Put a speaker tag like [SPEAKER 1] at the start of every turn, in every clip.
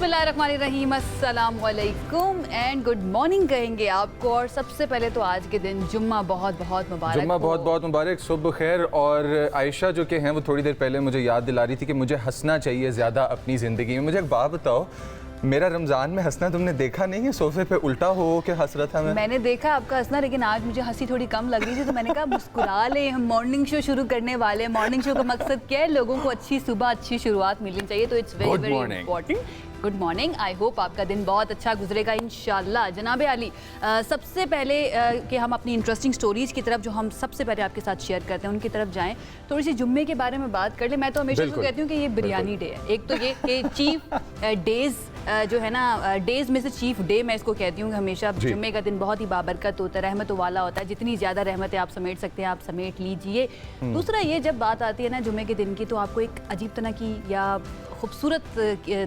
[SPEAKER 1] बिस्मिल्लाहिर्रहमानिर्रहीम, अस्सलाम वालेकुम एंड गुड मॉर्निंग कहेंगे आपको। और सबसे पहले तो आज के दिन जुम्मा बहुत बहुत मुबारक।
[SPEAKER 2] जुम्मा बहुत बहुत मुबारक, सुबह खैर। और आयशा जो कि हैं वो थोड़ी देर पहले मुझे याद दिला रही थी कि मुझे हंसना चाहिए ज़्यादा अपनी ज़िंदगी में। मुझे एक बात बताओ, मेरा रमज़ान में हंसना तुमने देखा नहीं है? सोफे पे उल्टा हो के हंस रहा था मैंने
[SPEAKER 1] देखा आपका हंसना, लेकिन आज मुझे हंसी थोड़ी कम लग रही थी तो मैंने कहा मुस्कुरा ले, हम मॉर्निंग शो शुरू करने वाले हैं। मॉर्निंग शो का मकसद क्या है? लोगों को अच्छी सुबह अच्छी शुरुआत मिलनी चाहिए, तो it's very very important. Good morning, I hope आपका दिन बहुत अच्छा गुजरेगा इंशाल्लाह। जनाब आली, सबसे पहले कि हम अपनी इंटरेस्टिंग स्टोरीज की तरफ जो हम सबसे पहले आपके साथ शेयर करते हैं उनकी तरफ जाएं, थोड़ी सी जुम्मे के बारे में बात कर ले। मैं तो हमेशा तो कहती हूँ कि ये बिरयानी डे है। एक तो ये कि चीफ डेज जो है ना, डेज में से चीफ डे मैं इसको कहती हूँ कि हमेशा जुम्मे का दिन बहुत ही बाबरकत होता है, रहमत वाला होता है। जितनी ज़्यादा रहमतें आप समेट सकते हैं आप समेट लीजिए। दूसरा ये, जब बात आती है ना जुम्मे के दिन की, तो आपको एक अजीब तरह की या खूबसूरत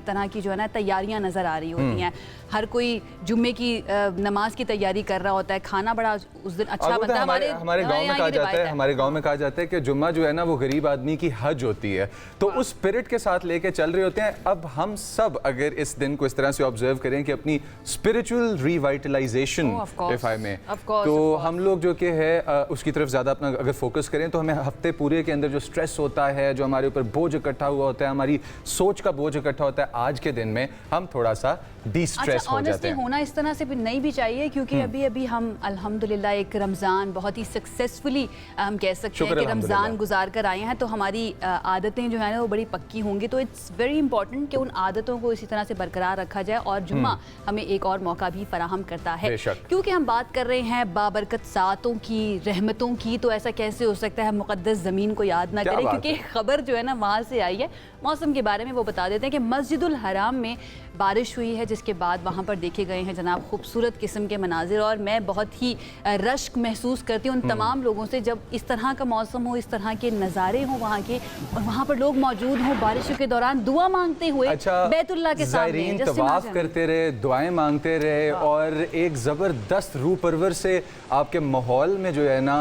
[SPEAKER 1] तरह की जो है ना तैयारियां नज़र आ रही होती हैं। हर कोई जुम्मे की नमाज की तैयारी कर रहा होता है। खाना बड़ा उस दिन अच्छा बनता है।
[SPEAKER 2] हमारे गांव में कहा जाता है, हमारे गांव में कहा जाता है कि जुम्मा जो है ना वो गरीब आदमी की हज होती है, तो उस स्पिरिट के साथ लेके चल रहे होते हैं। अब हम सब अगर इस दिन को इस तरह से ऑब्जर्व करें कि अपनी स्पिरिचुअल रिवाइटलाइजेशन इफ आई में, तो हम लोग जो कि है उसकी तरफ ज़्यादा अपना अगर फोकस करें तो हमें हफ्ते पूरे के अंदर जो स्ट्रेस होता है, जो हमारे ऊपर बोझ इकट्ठा हुआ होता है, हमारी सोच का बोझ इकट्ठा होता है, आज के दिन में हम थोड़ा सा डिस्ट्रेस हो जाते हैं।
[SPEAKER 1] होना इस तरह से भी नहीं भी चाहिए, क्योंकि अभी अभी हम अल्हम्दुलिल्लाह एक रमज़ान बहुत ही सक्सेसफुली हम कह सकते हैं कि रमज़ान गुजार कर आए हैं, तो हमारी आदतें जो है ना वो बड़ी पक्की होंगी। तो इट्स वेरी इंपॉर्टेंट कि उन आदतों को इसी तरह से बरकरार रखा जाए, और जुम्मा हमें एक और मौका भी फराहम करता है। क्योंकि हम बात कर रहे हैं बाबरकत सातों की, रहमतों की, तो ऐसा कैसे हो सकता है मुक़द्दस ज़मीन को याद ना करें। क्योंकि खबर जो है ना वहाँ से आई है। मौसम के बारे में वो बता देते हैं कि मस्जिदुल हराम में बारिश हुई है, जिसके बाद वहाँ पर देखे गए हैं जनाब खूबसूरत किस्म के मनाजिर। और मैं बहुत ही रश्क महसूस करती हूँ उन तमाम लोगों से, जब इस तरह का मौसम हो, इस तरह के नज़ारे हों वहाँ के, और वहाँ पर लोग मौजूद हों बारिशों के दौरान दुआ मांगते हुए बैतुल्लाह के सामने
[SPEAKER 2] तवाफ करते रहे, दुआएं मांगते रहे, और एक ज़बरदस्त रूह परवर से आपके माहौल में जो है ना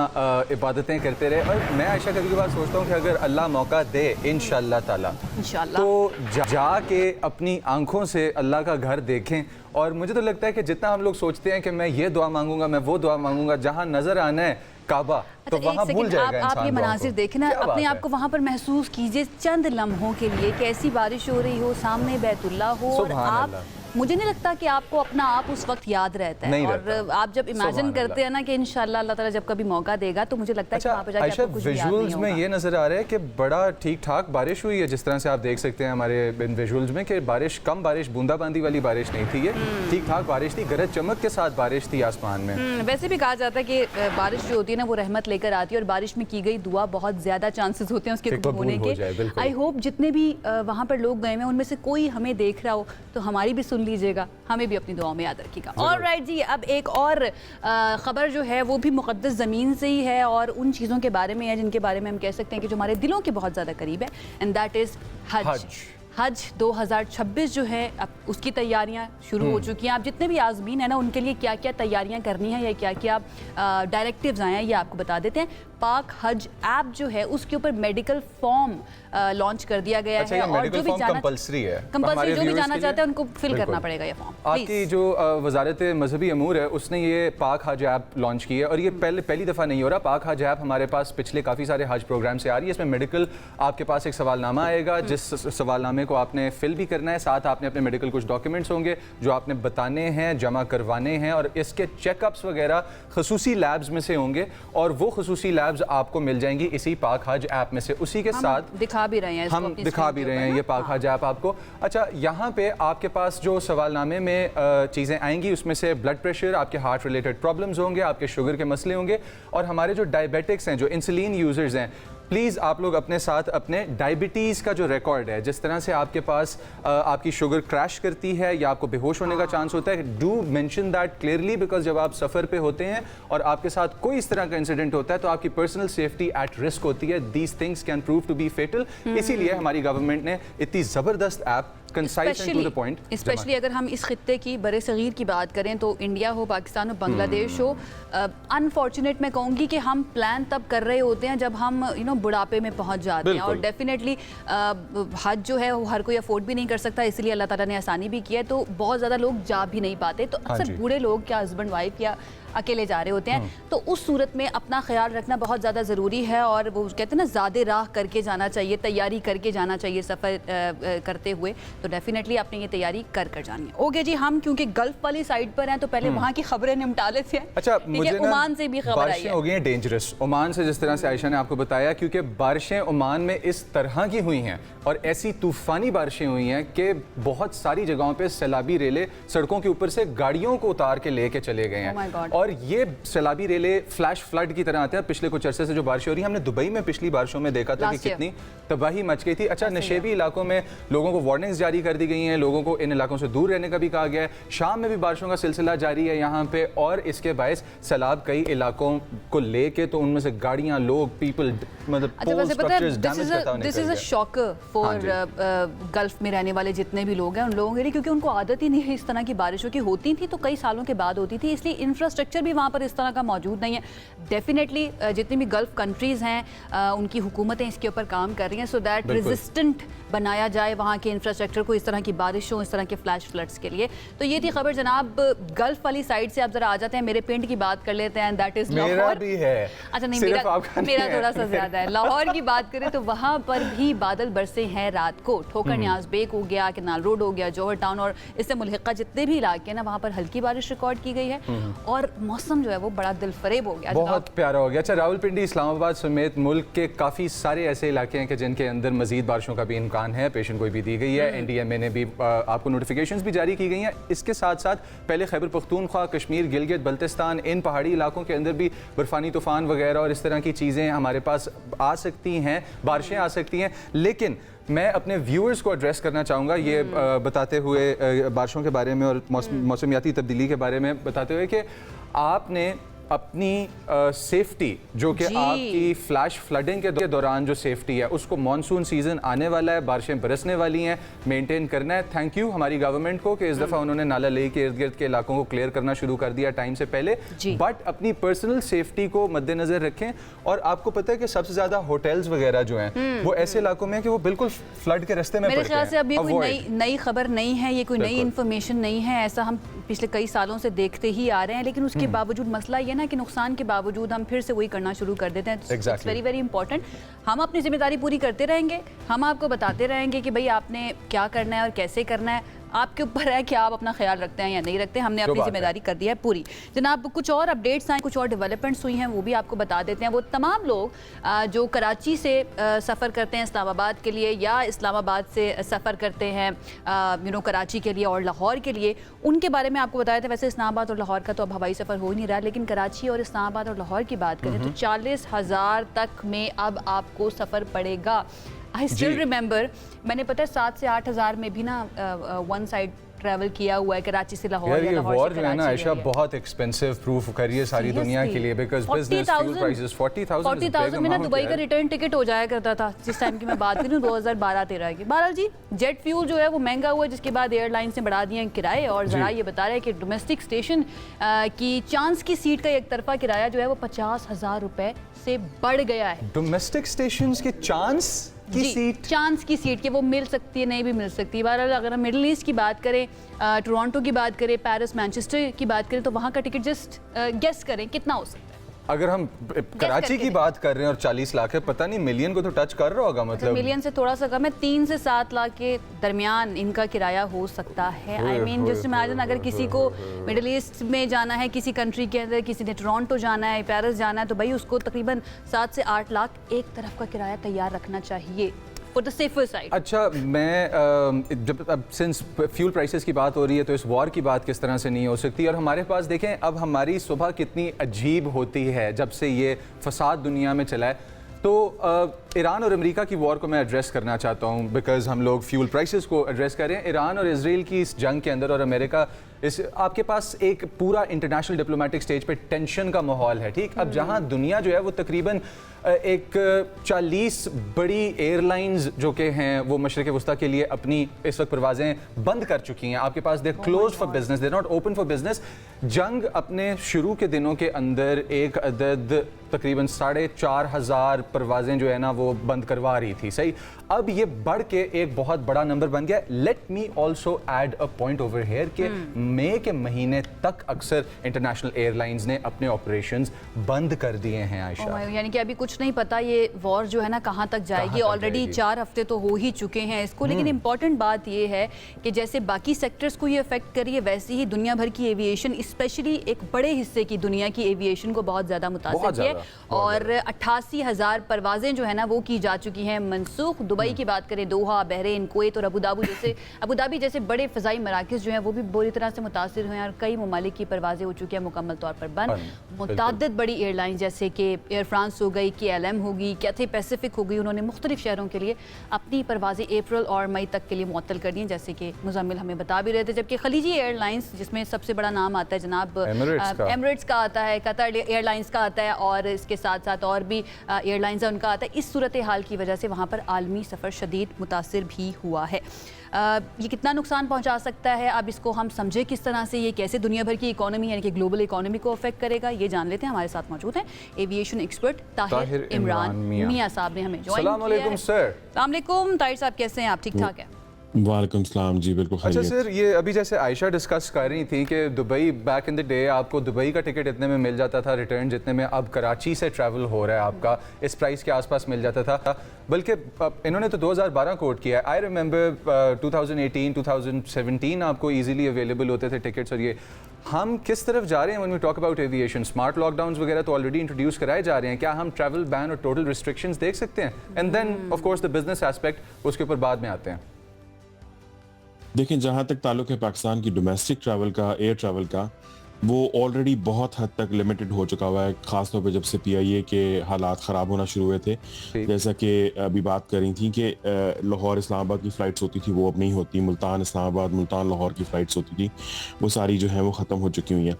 [SPEAKER 2] इबादतें करते रहे। और मैं आयशा कभी कभार सोचता हूँ कि अगर अल्लाह मौका दे इंशाअल्लाह ताला, तो जाके अपनी आंखों से अल्लाह का घर देखें। और मुझे तो लगता है कि जितना हम लोग सोचते हैं कि मैं ये दुआ मांगूंगा, मैं वो दुआ मांगूंगा, जहां नजर आना है काबा, तो वहाँ भूल जाएगा इंसान।
[SPEAKER 1] आप ये मनाजिर देखें ना, अपने आप को वहाँ पर महसूस कीजिए चंद लम्हों के लिए, कैसी बारिश हो रही हो, सामने बैतुल्लाह हो, और आप, मुझे नहीं लगता कि आपको अपना आप उस वक्त याद रहता है। और आप जब इमेजिन करते हैं ना कि इंशाल्लाह अल्लाह ताला जब कभी मौका देगा, तो मुझे लगता है कि वहाँ पे जाके आपको कुछ याद नहीं होगा।
[SPEAKER 2] विजुअल्स में ये नजर आ रहा है कि बड़ा ठीक ठाक बारिश हुई है, जिस तरह से आप देख सकते हैं हमारे विजुअल्स में कि बारिश, कम बारिश, बूंदाबांदी वाली बारिश नहीं थी, ये ठीक ठाक बारिश थी, गरज चमक के साथ बारिश थी आसमान में।
[SPEAKER 1] वैसे भी कहा जाता है कि बारिश जो होती है ना वो रहमत लेकर आती है, और बारिश में की गई दुआ बहुत ज्यादा चांसेस होते हैं उसके कबूल होने के। आई होप जितने भी वहाँ पर लोग गए हैं उनमें से कोई हमें देख रहा हो तो हमारी भी सुन लीजिएगा, हमें भी अपनी दुआओं में याद रखिएगा। ऑलराइट जी, अब एक और खबर जो है वो भी मुक़द्दस ज़मीन से ही है, और उन चीज़ों के बारे में है जिनके बारे में हम कह सकते हैं कि जो हमारे दिलों के बहुत ज़्यादा करीब है, एंड दैट इज़ हज। हज 2026 जो है अब उसकी तैयारियां शुरू हो चुकी हैं। आप जितने भी आज़मीन हैं ना, उनके लिए क्या क्या तैयारियां करनी है या क्या क्या डायरेक्टिव्स आए हैं ये आपको बता देते हैं। पाक हज ऐप जो है उसके ऊपर मेडिकल फॉर्म लॉन्च कर दिया गया है, और जो भी जाना
[SPEAKER 2] कंपल्सरी है,
[SPEAKER 1] जो भी जाना चाहते हैं उनको फिल करना पड़ेगा ये फॉर्म।
[SPEAKER 2] आपकी जो वजारत मजहबी अमूर है उसने ये पाक हज ऐप लॉन्च की है, और ये पहली दफ़ा नहीं हो रहा। पाक हज ऐप हमारे पास पिछले काफ़ी सारे हज प्रोग्राम से आ रही है। इसमें मेडिकल, आपके पास एक सवालनामा आएगा, जिस सवालनामे को आपने फिल भी करना है, साथ आपने अपने मेडिकल कुछ डॉक्यूमेंट्स होंगे जो आपने बताने हैं, जमा करवाने हैं, और इसके चेकअप्स वगैरह खसूसी लैब्स में से होंगे, और वो खसूसी लैब्स आपको मिल जाएंगी इसी पाक हज ऐप में से। उसी के साथ
[SPEAKER 1] दिखा भी रहे हैं,
[SPEAKER 2] हम दिखा भी रहे हैं ये पाक हज ऐप आपको। अच्छा, यहाँ पे आपके पास जो सवालनामे में चीज़ें आएंगी उसमें से ब्लड प्रेशर, आपके हार्ट रिलेटेड प्रॉब्लम्स होंगे, आपके शुगर के मसले होंगे, और हमारे जो डायबिटिक्स हैं, जो इंसुलिन यूजर्स हैं, प्लीज़ आप लोग अपने साथ अपने डायबिटीज़ का जो रिकॉर्ड है, जिस तरह से आपके पास आपकी शुगर क्रैश करती है या आपको बेहोश होने का चांस होता है, do mention that clearly, because जब आप सफ़र पे होते हैं और आपके साथ कोई इस तरह का इंसिडेंट होता है तो आपकी पर्सनल सेफ्टी एट रिस्क होती है। These things can prove to be fatal. इसीलिए हमारी गवर्नमेंट ने इतनी ज़बरदस्त app concise and to the point.
[SPEAKER 1] Specially अगर हम इस खित्ते की बड़े सगीर की बात करें तो इंडिया हो, पाकिस्तान हो, बांग्लादेश हो, अनफॉर्चुनेट मैं कहूँगी कि हम प्लान तब कर रहे होते हैं जब हम बुढ़ापे में पहुँच जाते हैं, और डेफिनेटली हज जो है वो हर कोई अफोर्ड भी नहीं कर सकता, इसलिए अल्लाह ताला ने आसानी भी किया है, तो बहुत ज़्यादा लोग जा भी नहीं पाते, तो अक्सर बूढ़े लोग क्या हस्बैंड वाइफ या अकेले जा रहे होते हैं, तो उस सूरत में अपना ख्याल रखना बहुत ज़्यादा ज़रूरी है, और वो कहते हैं ना ज़्यादा राह करके जाना चाहिए, तैयारी करके जाना चाहिए सफ़र करते हुए, तो डेफिनेटली आपने ये तैयारी कर जानी है। ओके जी, हम क्योंकि गल्फ वाली साइड पर हैं तो पहले वहाँ की खबरें निपटा लेते हैं।
[SPEAKER 2] अच्छा, मुझे
[SPEAKER 1] ओमान से भी खबर आई है,
[SPEAKER 2] हो गई हैं डेंजरस ओमान से, जिस तरह से आयशा ने आपको बताया, क्योंकि बारिशें ओमान में इस तरह की हुई हैं और ऐसी तूफानी बारिशें हुई हैं कि बहुत सारी जगहों पे सैलाबी रेले सड़कों के ऊपर से गाड़ियों को उतार के लेके चले गए हैं, और ये सैलाबी रेले फ्लैश फ्लड की तरह आते हैं। पिछले कुछ अरसे से जो बारिश हो रही है, हमने दुबई में पिछली बारिशों में देखा था कि कितनी तबाही मच गई थी। अच्छा, नशेबी इलाकों में लोगों को वार्निंग्स जारी कर दी गई हैं, लोगों को इन इलाकों से दूर रहने का भी कहा गया है। शाम में भी बारिशों का सिलसिला जारी है यहाँ पे, और इसके बायस सैलाब कई इलाकों को लेके, तो उनमें से गाड़ियाँ, लोग, पीपल, मतलब
[SPEAKER 1] this is a shocker for gulf में रहने वाले जितने भी लोग हैं, उन लोगों के लिए, क्योंकि उनको आदत ही नहीं है इस तरह की बारिशों की, होती थी तो कई सालों के बाद होती थी, इसलिए इंफ्रास्ट्रक्चर भी वहाँ पर इस तरह का मौजूद नहीं है। डेफिनेटली जितनी भी गल्फ कंट्रीज़ हैं उनकी हुकूमतें इसके ऊपर काम कर रही हैं, सो दैट रेजिस्टेंट बनाया जाए वहाँ के इंफ्रास्ट्रक्चर को इस तरह की बारिशों, इस तरह के फ्लैश फ्लड्स के लिए। तो ये थी खबर जनाब गल्फ वाली साइड से। आप जरा आ जाते हैं मेरे पिंड की बात कर लेते हैं, दैट इज लाहौर
[SPEAKER 2] भी है।
[SPEAKER 1] अच्छा नहीं, मेरा थोड़ा सा ज्यादा है। लाहौर की बात करें तो वहाँ पर भी बादल बरसे हैं रात को, ठोकर न्याज बेग हो गया, केनाल रोड हो गया, जौहर टाउन और इससे मुल्हिका जितने भी इलाके हैं ना, वहाँ पर हल्की बारिश रिकॉर्ड की गई है, और मौसम जो है वो बड़ा दिलफरेब हो गया,
[SPEAKER 2] बहुत प्यारा हो गया। अच्छा, रावलपिंडी, इस्लामाबाद समेत मुल्क के काफ़ी सारे ऐसे इलाके हैं कि जिनके अंदर मजीद बारिशों का भी इम्कान है, पेशन गोई भी दी गई है, NDMA ने भी आपको नोटिफिकेशंस भी जारी की गई हैं। इसके साथ साथ पहले खैबर पख्तूनख्वा, कश्मीर, गिलगित बल्तिस्तान, इन पहाड़ी इलाकों के अंदर भी बर्फानी तूफान वगैरह और इस तरह की चीज़ें हमारे पास आ सकती हैं, बारिशें आ सकती हैं। लेकिन मैं अपने व्यूअर्स को एड्रेस करना चाहूँगा ये बताते हुए, बारिशों के बारे में और मौसमियाती तब्दीली के बारे में बताते हुए, कि आपने अपनी सेफ्टी, जो कि आपकी फ्लैश फ्लडिंग के दौरान जो सेफ्टी है, उसको मानसून सीजन आने वाला है, बारिशें बरसने वाली हैं, मेंटेन करना है। थैंक यू हमारी गवर्नमेंट को कि इस दफ़ा उन्होंने नाला लेक के इर्द गिर्द के इलाकों को क्लियर करना शुरू कर दिया टाइम से पहले, बट अपनी पर्सनल सेफ्टी को मद्देनजर रखें। और आपको पता है कि सबसे ज़्यादा होटल्स वगैरह जो हैं वो ऐसे इलाकों में कि वो बिल्कुल फ्लड के रास्ते में
[SPEAKER 1] मेरे ख्याल से अभी कोई नई खबर नहीं है, ये कोई नई इन्फॉर्मेशन नहीं है, ऐसा हम पिछले कई सालों से देखते ही आ रहे हैं, लेकिन उसके बावजूद मसला ये ना कि नुकसान के बावजूद हम फिर से वही करना शुरू कर देते हैं। It's very very important. हम अपनी जिम्मेदारी पूरी करते रहेंगे, हम आपको बताते रहेंगे कि भाई आपने क्या करना है और कैसे करना है, आपके ऊपर है कि आप अपना ख्याल रखते हैं या नहीं रखते। हमने अपनी जिम्मेदारी कर दी है पूरी। जनाब, कुछ और अपडेट्स आए, कुछ और डेवलपमेंट्स हुई हैं, वो भी आपको बता देते हैं। वो तमाम लोग जो कराची से सफ़र करते हैं इस्लामाबाद के लिए, या इस्लामाबाद से सफ़र करते हैं कराची के लिए और लाहौर के लिए, उनके बारे में आपको बताया था। वैसे इस्लामाबाद और लाहौर का तो अब हवाई सफ़र हो ही नहीं रहा, लेकिन कराची और इस्लामाबाद और लाहौर की बात करें तो 40,000 तक में अब आपको सफ़र पड़ेगा। आई स्टिल रिमेंबर, मैंने पता है 7 से 8 हज़ार में भी ना वन साइड ट्रैवल किया हुआ है कराची से लाहौर, या लाहौर से कराची। ना
[SPEAKER 2] आयशा बहुत एक्सपेंसिव प्रूफ करिए सारी दुनिया के लिए, बिकॉज़ बिजनेस फ्यूल प्राइसेस 40,000
[SPEAKER 1] में ना दुबई का रिटर्न टिकट हो जाया करता था जिस टाइम की मैं बात करूं 2012-13 की। बहरहाल जी, जेट फ्यूल जो है वो महंगा हुआ, जिसके बाद एयरलाइंस ने बढ़ा दिए किराए, और जरा ये बता रहे हैं कि डोमेस्टिक स्टेशन की चांस की सीट का एक तरफा किराया जो है वो 50,000 रुपए से बढ़ गया है।
[SPEAKER 2] डोमेस्टिक स्टेशंस के चांस
[SPEAKER 1] की सीट के वो मिल सकती है, नहीं भी मिल सकती है। बहरहाल अगर हम मिडिल ईस्ट की बात करें, टोरंटो की बात करें, पेरिस, मैनचेस्टर की बात करें, तो वहाँ का टिकट जस्ट गेस करें कितना हो सकता है।
[SPEAKER 2] अगर हम कराची की बात कर रहे हैं और 40 लाख है, पता नहीं मिलियन को तो टच कर रहा होगा, मतलब
[SPEAKER 1] मिलियन से थोड़ा सा कम है, 3 से 7 लाख के दरमियान इनका किराया हो सकता है। आई मीन जस्ट इमेजिन, अगर किसी को मिडिल ईस्ट में जाना है, किसी कंट्री के अंदर, किसी ने टोरंटो जाना है, पेरिस जाना है, तो भाई उसको तकरीबन 7 से 8 लाख एक तरफ का किराया तैयार रखना चाहिए।
[SPEAKER 2] अच्छा, मैं जब अब सिंस फ्यूल प्राइसेस की बात हो रही है तो इस वॉर की बात किस तरह से नहीं हो सकती। और हमारे पास देखें अब हमारी सुबह कितनी अजीब होती है जब से ये फसाद दुनिया में चला है। तो ईरान और अमेरिका की वॉर को मैं एड्रेस करना चाहता हूँ, बिकॉज हम लोग फ्यूल प्राइसेस को एड्रेस कर रहे हैं। ईरान और इसराइल की इस जंग के अंदर और अमेरिका इस आपके पास एक पूरा इंटरनेशनल डिप्लोमेटिक स्टेज पे टेंशन का माहौल है, ठीक। अब जहां दुनिया जो है वो तकरीबन एक 40 बड़ी एयरलाइंस जो कि हैं वो मशरिक़ वस्ता के लिए अपनी इस वक्त परवाज़ें बंद कर चुकी हैं। आपके पास they close for business, they not open for business. जंग अपने शुरू के दिनों के अंदर एक अदद तकरीबन 4,500 परवाज़ें जो है ना वो बंद करवा रही थी, सही। अब ये बढ़ के एक बहुत बड़ा नंबर बन गया। Let me also add a point over here कि मई के महीने तक अक्सर इंटरनेशनल एयरलाइंस ने अपने ऑपरेशंस बंद कर दिए हैं। आयशा,
[SPEAKER 1] यानी कि अभी कुछ नहीं पता ये वॉर जो है ना कहाँ तक जाएगी। ऑलरेडी 4 हफ्ते तो हो ही चुके हैं इसको, लेकिन इंपॉर्टेंट बात ये है कि जैसे बाकी सेक्टर्स को ये अफेक्ट कर रही है, वैसे ही दुनिया भर की एविएशन, स्पेशली एक बड़े हिस्से की दुनिया की एविएशन को बहुत ज़्यादा मुतासिर किया है। और 88,000 परवाजें जो है ना वो की जा चुकी हैं मनसूख। दुबई की बात करें, दोहा, बहरीन, कुवैत और अबू धाबी जैसे बड़े फ़ज़ाई मराकज़ जो हैं वो भी बुरी तरह से मुतासिर हुए हैं और कई ममालिक की परवाजें हो चुकी हैं मुकम्मल तौर पर बंद। मुतअद्दिद बड़ी एयरलाइन जैसे कि एयर फ्रांस हो गई, KLM होगी, कैथे पैसिफिक हो गई, उन्होंने मुख्तलिफ शहरों के लिए अपनी परवाजें अप्रैल और मई तक के लिए मुअत्तल कर दी हैं, जैसे कि मुज़म्मिल हमें बता भी रहे थे। जबकि खलीजी एयरलाइंस जिसमें सबसे बड़ा नाम आता है जनाब एमिरेट्स का आता है, कतर एयरलाइंस का आता है और इसके साथ साथ और भी एयरलाइंस है उनका आता है। इस सूरत हाल की वजह से वहाँ पर आलमी सफ़र शदीद मुतासिर भी हुआ है। ये कितना नुकसान पहुंचा सकता है, अब इसको हम समझे किस तरह से, ये कैसे दुनिया भर की इकोनॉमी यानी कि ग्लोबल इकोनॉमी को अफेक्ट करेगा, ये जान लेते हैं। हमारे साथ मौजूद हैं एविएशन एक्सपर्ट ताहिर इमरान मियां साहब ने हमें ज्वाइन किया है। अस्सलाम वालेकुम ताहिर साहब, कैसे हैं आप? ठीक ठाक है?
[SPEAKER 3] वालेकुम सलाम जी, बिल्कुल
[SPEAKER 2] अच्छा सर, ये अभी जैसे आयशा डिस्कस कर रही थी कि Dubai back in the day आपको दुबई का टिकट इतने में मिल जाता था, रिटर्न जितने में, अब कराची से ट्रैवल हो रहा है आपका इस प्राइस के आसपास मिल जाता था। बल्कि इन्होंने तो 2012 कोट किया है। आई रिमेंबर 2018 2017 आपको इजीली अवेलेबल होते थे टिकट्स। और ये हम किस तरफ जा रहे हैं when we talk about aviation? Smart lockdowns वगैरह तो ऑलरेडी इंट्रोड्यूस कराए जा रहे हैं। क्या हम ट्रैवल बैन और टोटल रिस्ट्रिक्शंस देख सकते हैं? And then of course the business aspect, उसके ऊपर बाद में आते हैं।
[SPEAKER 3] देखें, जहाँ तक ताल्लुक है पाकिस्तान की डोमेस्टिक ट्रैवल का, एयर ट्रैवल का, वो ऑलरेडी बहुत हद तक लिमिटेड हो चुका हुआ है, खासतौर पे जब से PIA के हालात ख़राब होना शुरू हुए थे। जैसा कि अभी बात कर रही थी कि लाहौर इस्लामाबाद की फ़्लाइट्स होती थी, वो अब नहीं होती। मुल्तान इस्लामाबाद, मुल्तान लाहौर की फ़्लाइट्स होती थी, वो सारी जो है वो ख़त्म हो चुकी हुई हैं।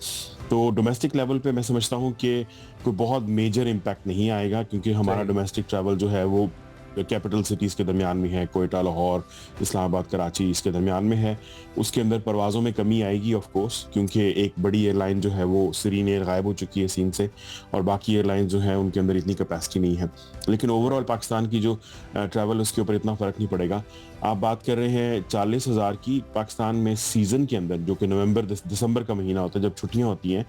[SPEAKER 3] तो डोमेस्टिक लेवल पे मैं समझता हूँ कि कोई बहुत मेजर इम्पैक्ट नहीं आएगा, क्योंकि हमारा डोमेस्टिक ट्रैवल जो है वो कैपिटल सिटीज़ के दरमियान में है। कोयटा, लाहौर, इस्लामाबाद, कराची इसके दरमियान में है। उसके अंदर परवाज़ों में कमी आएगी ऑफ कोर्स, क्योंकि एक बड़ी एयरलाइन जो है वो सीरीन एयर गायब हो चुकी है सीन से, और बाकी एयरलाइन जो है उनके अंदर इतनी कैपेसिटी नहीं है। लेकिन ओवरऑल पाकिस्तान की जो ट्रैवल, उसके ऊपर इतना फ़र्क नहीं पड़ेगा। आप बात कर रहे हैं 40,000 की। पाकिस्तान में सीज़न के अंदर, जो कि नवंबर दिसंबर का महीना होता है, जब छुट्टियां होती हैं,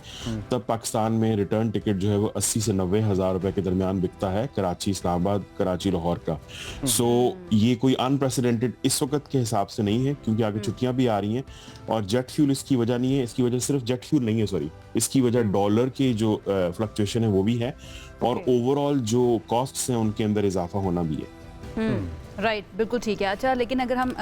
[SPEAKER 3] तब पाकिस्तान में रिटर्न टिकट जो है वो 80 से 90 हज़ार रुपए के दरमियान बिकता है, कराची इस्लामाबाद, कराची लाहौर का। सो ये कोई अनप्रेसिडेंटेड इस वक्त के हिसाब से नहीं है, क्योंकि आगे छुट्टियां भी आ रही हैं। और जेट फ्यूल इसकी वजह नहीं है, इसकी वजह सिर्फ जेट फ्यूल नहीं है, सॉरी, इसकी वजह डॉलर की जो फ्लक्चुएशन है वो भी है, और ओवरऑल जो कॉस्ट्स हैं उनके अंदर इजाफा होना भी है।
[SPEAKER 1] राइट, बिल्कुल ठीक है। अच्छा, लेकिन अगर हम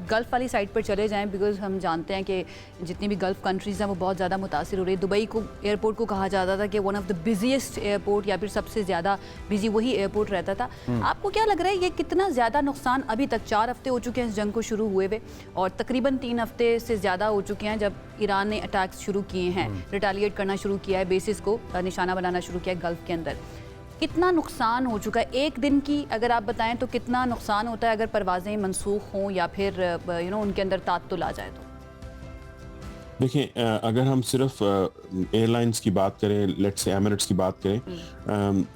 [SPEAKER 1] गल्फ़ वाली साइड पर चले जाएं, बिकॉज हम जानते हैं कि जितनी भी गल्फ़ कंट्रीज़ हैं वो बहुत ज़्यादा मुतासिर हो रही है। दुबई को एयरपोर्ट को कहा जाता था कि one of the busiest airport, या फिर सबसे ज़्यादा बिजी वही एयरपोर्ट रहता था। आपको क्या लग रहा है ये कितना ज़्यादा नुकसान? अभी तक 4 हफ्ते हो चुके हैं इस जंग को शुरू हुए हुए, और तकरीबन 3 हफ्ते से ज़्यादा हो चुके हैं जब ईरान ने अटैक्स शुरू किए हैं, रिटालिएट करना शुरू किया है, बेसिस को निशाना बनाना शुरू किया है गल्फ़ के अंदर। कितना नुकसान हो चुका है एक दिन की, अगर आप बताएं तो कितना नुकसान होता है अगर परवाज़ें मनसूख हों या फिर उनके अंदर तात्तुल आ जाए तो?
[SPEAKER 3] देखिए, अगर हम सिर्फ एयरलाइंस की बात करें, लेट्स से एमिरेट्स की बात करें,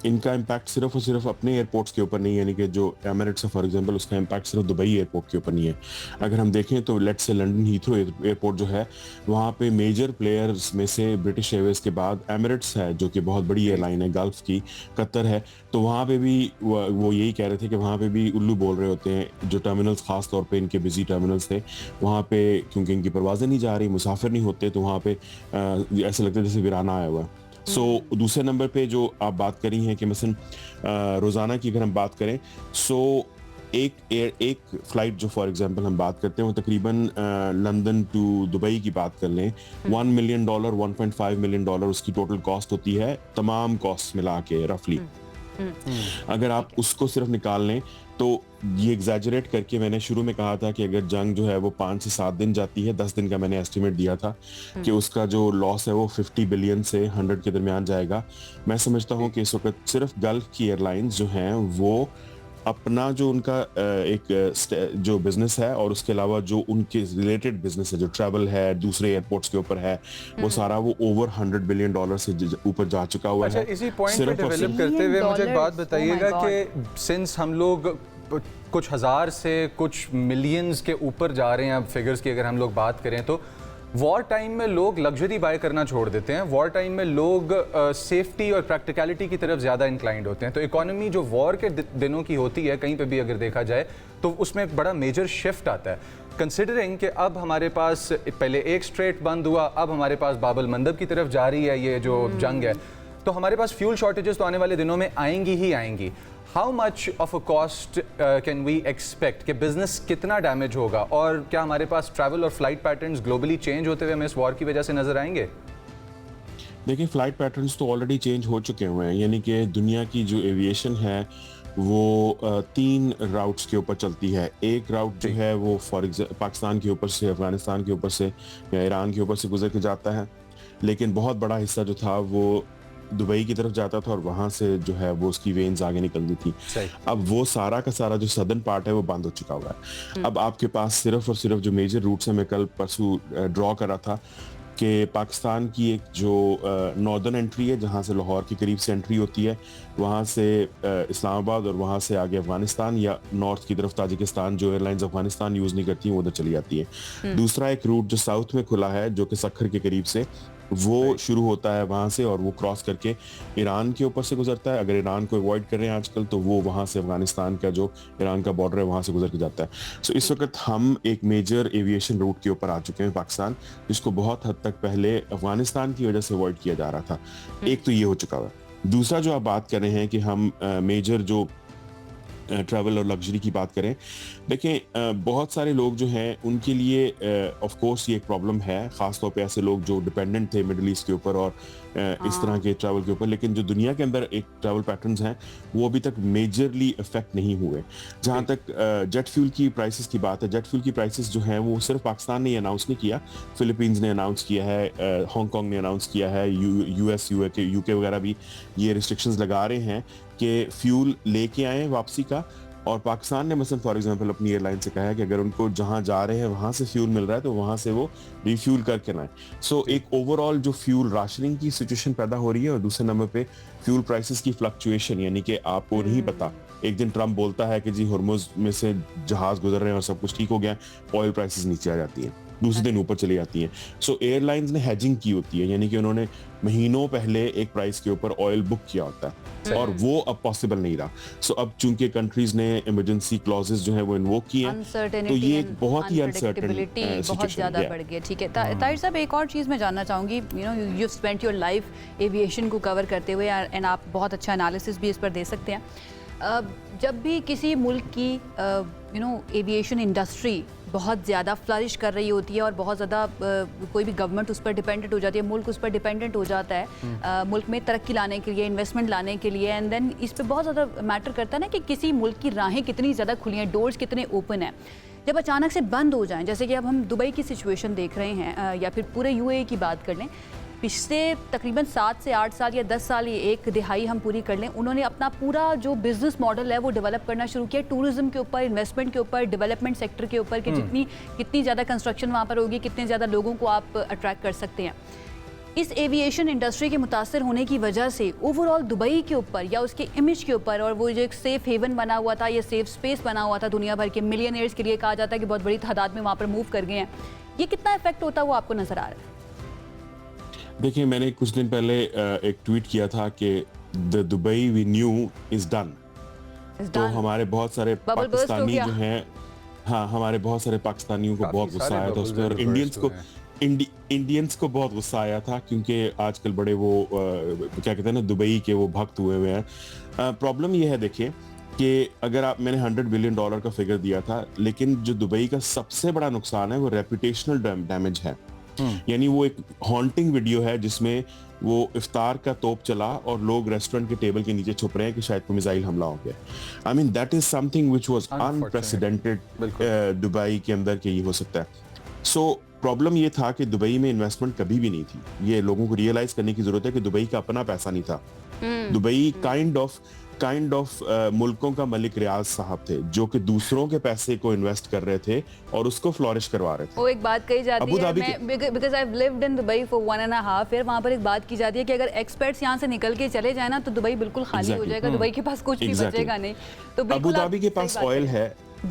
[SPEAKER 3] इनका इम्पैक्ट सिर्फ और सिर्फ अपने एयरपोर्ट्स के ऊपर नहीं है, यानी कि जो एमिरेट्स है फॉर एग्जांपल, उसका इम्पैक्ट सिर्फ दुबई एयरपोर्ट के ऊपर नहीं है। अगर हम देखें तो let's say London Heathrow airport जो है, वहाँ पे मेजर प्लेयर्स में से ब्रिटिश एयरवेज के बाद एमिरेट्स है, जो कि बहुत बड़ी एयरलाइन है गल्फ की, कतर है। तो वहाँ पे भी वो यही कह रहे थे कि वहाँ पे भी उल्लू बोल रहे होते हैं। जो टर्मिनल्स, खास तौर पे इनके बिजी टर्मिनल्स थे, वहाँ पे क्योंकि इनकी परवाज़ें नहीं जा रही, मुसाफिर नहीं होते, तो वहाँ पे ऐसे लगता है जैसे वीराना आया हुआ है। सो दूसरे नंबर पे जो आप बात करी हैं कि मसलन रोज़ाना की अगर हम बात करें, सो एक फ़्लाइट जो फॉर एग्जांपल हम बात करते हैं, वो तकरीबन लंदन टू दुबई की बात कर लें, $1 मिलियन $1.5 मिलियन उसकी टोटल कॉस्ट होती है, तमाम कॉस्ट मिला के रफली। अगर आप उसको सिर्फ निकाल लें तो ये एग्जैजरेट करके मैंने शुरू में कहा था कि अगर जंग जो है वो 5 से 7 दिन जाती है, 10 दिन का मैंने एस्टिमेट दिया था कि उसका जो लॉस है वो 50 बिलियन से 100 के दरमियान जाएगा। मैं समझता हूँ कि इस वक्त सिर्फ गल्फ की एयरलाइंस जो हैं वो अपना जो उनका जो बिजनेस है और उसके अलावा जो उनके रिलेटेड बिजनेस है, जो ट्रैवल है, दूसरे एयरपोर्ट्स के ऊपर है, वो सारा वो ओवर $100 बिलियन से ऊपर जा चुका हुआ
[SPEAKER 2] है। इसी पॉइंट पे डेवलप करते हुए मुझे एक बात बताइएगा कि सिंस हम लोग कुछ हज़ार से कुछ मिलियंस के ऊपर जा रहे हैं, अब फिगर्स की अगर हम लोग बात करें तो वॉर टाइम में लोग लग्जरी बाय करना छोड़ देते हैं। वॉर टाइम में लोग सेफ्टी और प्रैक्टिकलिटी की तरफ ज़्यादा इंक्लाइंड होते हैं। तो इकोनॉमी जो वॉर के दिनों की होती है, कहीं पे भी अगर देखा जाए तो उसमें एक बड़ा मेजर शिफ्ट आता है। कंसिडरिंग कि अब हमारे पास पहले एक स्ट्रेट बंद हुआ, अब हमारे पास बाबल मंदब की तरफ जा रही है ये जो जंग है, तो हमारे पास फ्यूल शॉर्टेजेस तो आने वाले दिनों में आएंगी ही आएंगी। How much of a cost can we expect कि बिजनेस कितना डैमेज होगा, और क्या हमारे पास ट्रैवल और फ्लाइट पैटर्न्स ग्लोबली चेंज होते हुए हमें इस वॉर की वजह से नजर आएंगे?
[SPEAKER 3] देखिए, फ्लाइट पैटर्न्स तो ऑलरेडी चेंज हो चुके हुए हैं, यानी कि दुनिया की जो एविएशन है वो 3 राउट्स के ऊपर चलती है। एक राउट जो है वो फॉर एग्जाम्पल पाकिस्तान के ऊपर से, अफगानिस्तान के ऊपर से या ईरान के ऊपर से गुजर के जाता है, लेकिन बहुत बड़ा हिस्सा जो था वो दुबई की तरफ जाता था और वहां से जो है वो उसकी वेन्स आगे निकलती थी। अब वो सारा का सारा जो सदर्न पार्ट है वो बंद हो चुका हुआ है। अब आपके पास सिर्फ और सिर्फ जो मेजर रूट्स है, मैं कल परसों ड्रॉ कर रहा था कि पाकिस्तान की एक जो नॉर्दर्न एंट्री है जहाँ से लाहौर के करीब से एंट्री होती है, वहाँ से इस्लामाबाद और वहाँ से आगे अफगानिस्तान या नॉर्थ की तरफ ताजिकिस्तान, जो एयरलाइंस अफगानिस्तान यूज़ नहीं करती वो उधर चली जाती है। दूसरा एक रूट जो साउथ में खुला है जो कि सखर के करीब से वो शुरू होता है वहाँ से और वो क्रॉस करके ईरान के ऊपर से गुजरता है। अगर ईरान को अवॉइड कर रहे हैं आजकल तो वो वहाँ से अफगानिस्तान का जो ईरान का बॉर्डर है वहाँ से गुजर के जाता है। सो इस वक्त हम एक मेजर एविएशन रूट के ऊपर आ चुके हैं पाकिस्तान, जिसको बहुत हद तक पहले अफगानिस्तान की वजह से अवॉइड किया जा रहा था। एक तो ये हो चुका हुआ। दूसरा जो आप बात कर रहे हैं कि हम मेजर जो ट्रैवल और लग्जरी की बात करें, देखें बहुत सारे लोग जो हैं उनके लिए ऑफ कोर्स ये एक प्रॉब्लम है, ख़ास तौर पे ऐसे लोग जो डिपेंडेंट थे मिडिल ईस्ट के ऊपर और इस तरह के ट्रैवल के ऊपर, लेकिन जो दुनिया के अंदर एक ट्रैवल पैटर्न्स हैं वो अभी तक मेजरली इफेक्ट नहीं हुए। जहाँ तक जेट फ्यूल की प्राइसेस की बात है, जेट फ्यूल की प्राइसेस जो हैं वो सिर्फ पाकिस्तान ने अनाउंस नहीं किया, फिलीपींस ने अनाउंस किया है, हांगकॉन्ग ने अनाउंस किया है, यूएस यूके वगैरह भी ये रिस्ट्रिक्शंस लगा रहे हैं कि फ्यूल लेके आए वापसी का। और पाकिस्तान ने मसलन फॉर एग्जांपल अपनी एयरलाइन से कहा है कि अगर उनको जहां जा रहे हैं वहां से फ्यूल मिल रहा है तो वहां से वो रिफ्यूल करके लाएं। सो एक ओवरऑल जो फ्यूल राशनिंग की सिचुएशन पैदा हो रही है, और दूसरे नंबर पे फ्यूल प्राइसेस की फ्लक्चुएशन, यानी कि आपको नहीं पता, एक दिन ट्रम्प बोलता है कि जी हुर्मुज में से जहाज गुजर रहे हैं और सब कुछ ठीक हो गया, ऑयल प्राइसेस नीचे आ जाती है, दूसरे दिन ऊपर चली जाती हैं। सो एयरलाइंस ने हेजिंग की होती है, यानी कि उन्होंने महीनों पहले एक प्राइस के ऊपर ऑयल बुक किया होता है और वो अब पॉसिबल नहीं रहा। सो अब चूंकि कंट्रीज ने इमरजेंसी क्लॉजेस जो है वो इन्वोक किए हैं, तो ये एक बहुत ही अनसर्टेन
[SPEAKER 1] बहुत ज्यादा बढ़ गई। ठीक है ताहिर साहब, एक और चीज़ मैं जानना चाहूँगी, you spent your life aviation को कवर करते हुए एंड आप बहुत अच्छा एनालिसिस भी इस पर दे सकते हैं। जब भी किसी मुल्क की एविएशन इंडस्ट्री बहुत ज़्यादा फ्लरिश कर रही होती है और बहुत ज़्यादा कोई भी गवर्नमेंट उस पर डिपेंडेंट हो जाती है, मुल्क उस पर डिपेंडेंट हो जाता है मुल्क में तरक्की लाने के लिए, इन्वेस्टमेंट लाने के लिए, एंड देन इस पर बहुत ज़्यादा मैटर करता है ना कि किसी मुल्क की राहें कितनी ज़्यादा खुली हैं, डोर्स कितने ओपन हैं। जब अचानक से बंद हो जाएं, जैसे कि अब हम दुबई की सिचुएशन देख रहे हैं या फिर पूरे यूएई की बात कर लें, पिछले तकरीबन 7 से 8 साल या 10 साल, ये एक दिहाई हम पूरी कर लें, उन्होंने अपना पूरा जो बिजनेस मॉडल है वो डेवलप करना शुरू किया टूरिज्म के ऊपर, इन्वेस्टमेंट के ऊपर, डेवलपमेंट सेक्टर के ऊपर कि कितनी ज़्यादा कंस्ट्रक्शन वहाँ पर होगी, कितने ज़्यादा लोगों को आप अट्रैक्ट कर सकते हैं। इस एविएशन इंडस्ट्री के मुतासर होने की वजह से ओवरऑल दुबई के ऊपर या उसके इमेज के ऊपर, और वो जो एक सेफ हेवन बना हुआ था, ये सेफ स्पेस बना हुआ था दुनिया भर के मिलियनियर्स के लिए, कहा जाता है कि बहुत बड़ी तादाद में वहाँ पर मूव कर गए हैं, ये कितना इफेक्ट होता है वो आपको नजर आ रहा है?
[SPEAKER 3] देखिए, मैंने कुछ दिन पहले एक ट्वीट किया था कि the Dubai we knew is done. तो हमारे बहुत सारे पाकिस्तानी जो हैं, हाँ, हमारे बहुत सारे पाकिस्तानियों को बहुत गुस्सा आया था उस पर, इंडियंस को बहुत गुस्सा आया था, क्योंकि आजकल बड़े वो क्या कहते हैं ना, दुबई के वो भक्त हुए हुए हैं। प्रॉब्लम ये है, देखिए कि अगर आप, मैंने $100 बिलियन का फिगर दिया था, लेकिन जो दुबई का सबसे बड़ा नुकसान है वो रेपुटेशनल डैमेज है। यानी वो एक हॉन्टिंग वीडियो है जिसमें वो इफ्तार का तोप चला और लोग रेस्टोरेंट के टेबल के नीचे छुप रहे हैं कि शायद कोई मिसाइल हमला हो गया। I mean that is something which was unprecedented Dubai के अंदर कि ये हो सकता है। सो प्रॉब्लम ये था कि दुबई में इन्वेस्टमेंट कभी भी नहीं थी। ये लोगों को रियलाइज करने की जरूरत है कि दुबई का अपना पैसा नहीं था। दुबई काइंड ऑफ मुल्कों का मलिक रियाज साहब थे जो कि दूसरों के पैसे को इन्वेस्ट कर रहे थे और उसको फ्लोरिश करवा रहे थे।
[SPEAKER 1] वो एक बात कही जाती है, मैं because I have lived in Dubai for 1.5 year, वहां पर एक बात की जाती है कि अगर एक्सपर्ट्स यहां से निकल के चले जाए ना तो दुबई बिल्कुल खाली हो जाएगा, दुबई के पास कुछ भी बचेगा नहीं। तो
[SPEAKER 3] अबू धाबी के पास ऑयल है,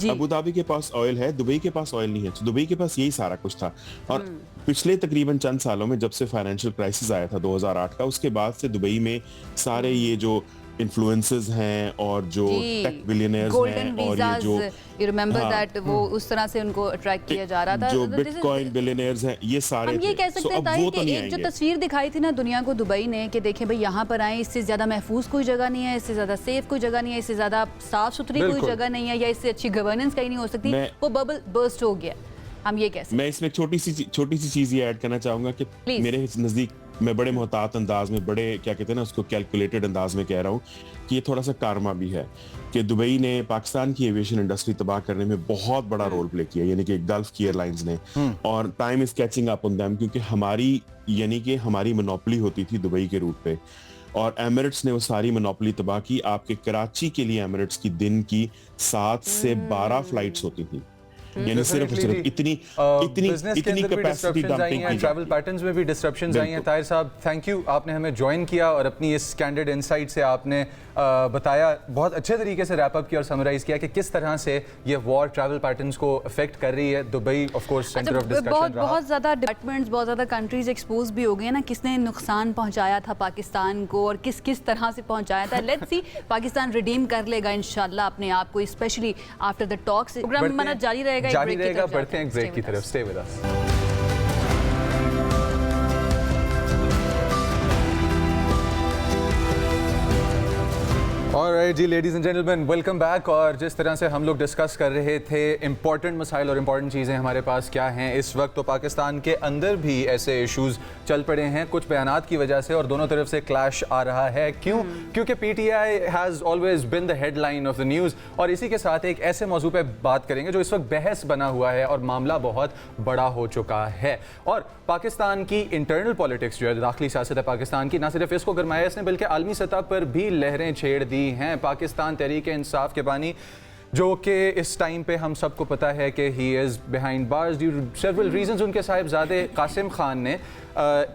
[SPEAKER 3] अबू धाबी के पास ऑयल है, दुबई के पास ऑयल नहीं है। तो दुबई के पास यही सारा कुछ था। और पिछले तकरीबन चंद सालों में जब से फाइनेंशियल क्राइसिस आया था 2008 का, उसके बाद से दुबई में सारे ये जो इन्फ्लुएंसर्स हैं और जो टेक बिलियनियर्स हैं और ये जो
[SPEAKER 1] यू रिमेंबर दैट वो उस तरह से उनको अट्रैक्ट किया जा रहा था,
[SPEAKER 3] जो बिटकॉइन बिलियनियर्स हैं, ये सारे
[SPEAKER 1] हम ये कह सकते हैं ताकि कि एक जो तस्वीर दिखाई थी ना दुनिया को दुबई ने कि देखें भाई यहाँ पर आए, इससे ज्यादा महफूज कोई जगह नहीं है, इससे ज्यादा सेफ कोई जगह नहीं है, इससे ज्यादा साफ सुथरी कोई जगह नहीं है, या इससे अच्छी गवर्नेंस कहीं नहीं हो सकती। वो बबल बर्स्ट हो गया, हम ये कह सकते हैं।
[SPEAKER 3] मैं इसमें छोटी सी चीज ये ऐड करना चाहूंगा कि मेरे नजदीक मैं बड़े मोहतात अंदाज में, बड़े क्या कहते हैं ना उसको, कैलकुलेटेड अंदाज में कह रहा हूँ कि ये थोड़ा सा कारमा भी है कि दुबई ने पाकिस्तान की एविएशन इंडस्ट्री तबाह करने में बहुत बड़ा रोल प्ले किया, यानी कि गल्फ की एयरलाइंस ने। और time is catching up on them, क्योंकि हमारी मोनोपोली होती थी दुबई के रूट पे और एमिरेट्स ने वो सारी मोनोपोली तबाह की। आपके कराची के लिए एमिरेट्स की दिन की 7 से 12 फ्लाइट्स होती थी, यानी सिर्फ इतनी कैपेसिटी डंपिंग की।
[SPEAKER 2] ट्रैवल पैटर्न्स में भी डिसरप्शंस आई हैं। ताहिर साहब, थैंक यू, आपने हमें ज्वाइन किया और अपनी इस कैंडिड इनसाइट से आपने बताया, बहुत अच्छे तरीके से रैप अप किया और समराइज किया कि किस तरह से ये वॉर ट्रैवल पैटर्न्स को अफेक्ट कर रही है। Dubai of course centre of discussion रहा।
[SPEAKER 1] बहुत ज़्यादा डिपार्टमेंट्स, बहुत ज़्यादा कंट्रीज एक्सपोज भी हो गए ना, किसने नुकसान पहुंचाया था पाकिस्तान को और किस किस तरह से पहुंचाया था। लेट्स सी पाकिस्तान रिडीम कर लेगा इंशाल्लाह अपने आप को, specially after the talks. Program हमारा जारी रहेगा,
[SPEAKER 2] बढ़ते हैं एक ब्रेक की तरफ। Stay with us. ऑलराइट जी, ladies and gentleman, welcome back. और जिस तरह से हम लोग डिस्कस कर रहे थे इंपॉर्टेंट मसाइल और इंपॉर्टेंट चीज़ें हमारे पास क्या हैं इस वक्त, तो पाकिस्तान के अंदर भी ऐसे इश्यूज चल पड़े हैं कुछ बयानात की वजह से, और दोनों तरफ से क्लैश आ रहा है। क्यों? क्योंकि PTI has always been the headline of the news. और इसी के साथ एक ऐसे मौजू पे बात करेंगे जो इस वक्त बहस बना हुआ है और मामला बहुत बड़ा हो चुका है। और पाकिस्तान की इंटरनल पॉलिटिक्स जो है, दाखिली सियासत है पाकिस्तान की, ना सिर्फ इसको गरमाया इसने बल्कि आलमी सतह पर भी लहरें छेड़ दी हैं। पाकिस्तान तहरीक इंसाफ के बानी, जो कि इस टाइम पे हम सबको पता है कि he is behind bars due to several reasons, उनके साहिबजादे कासिम खान ने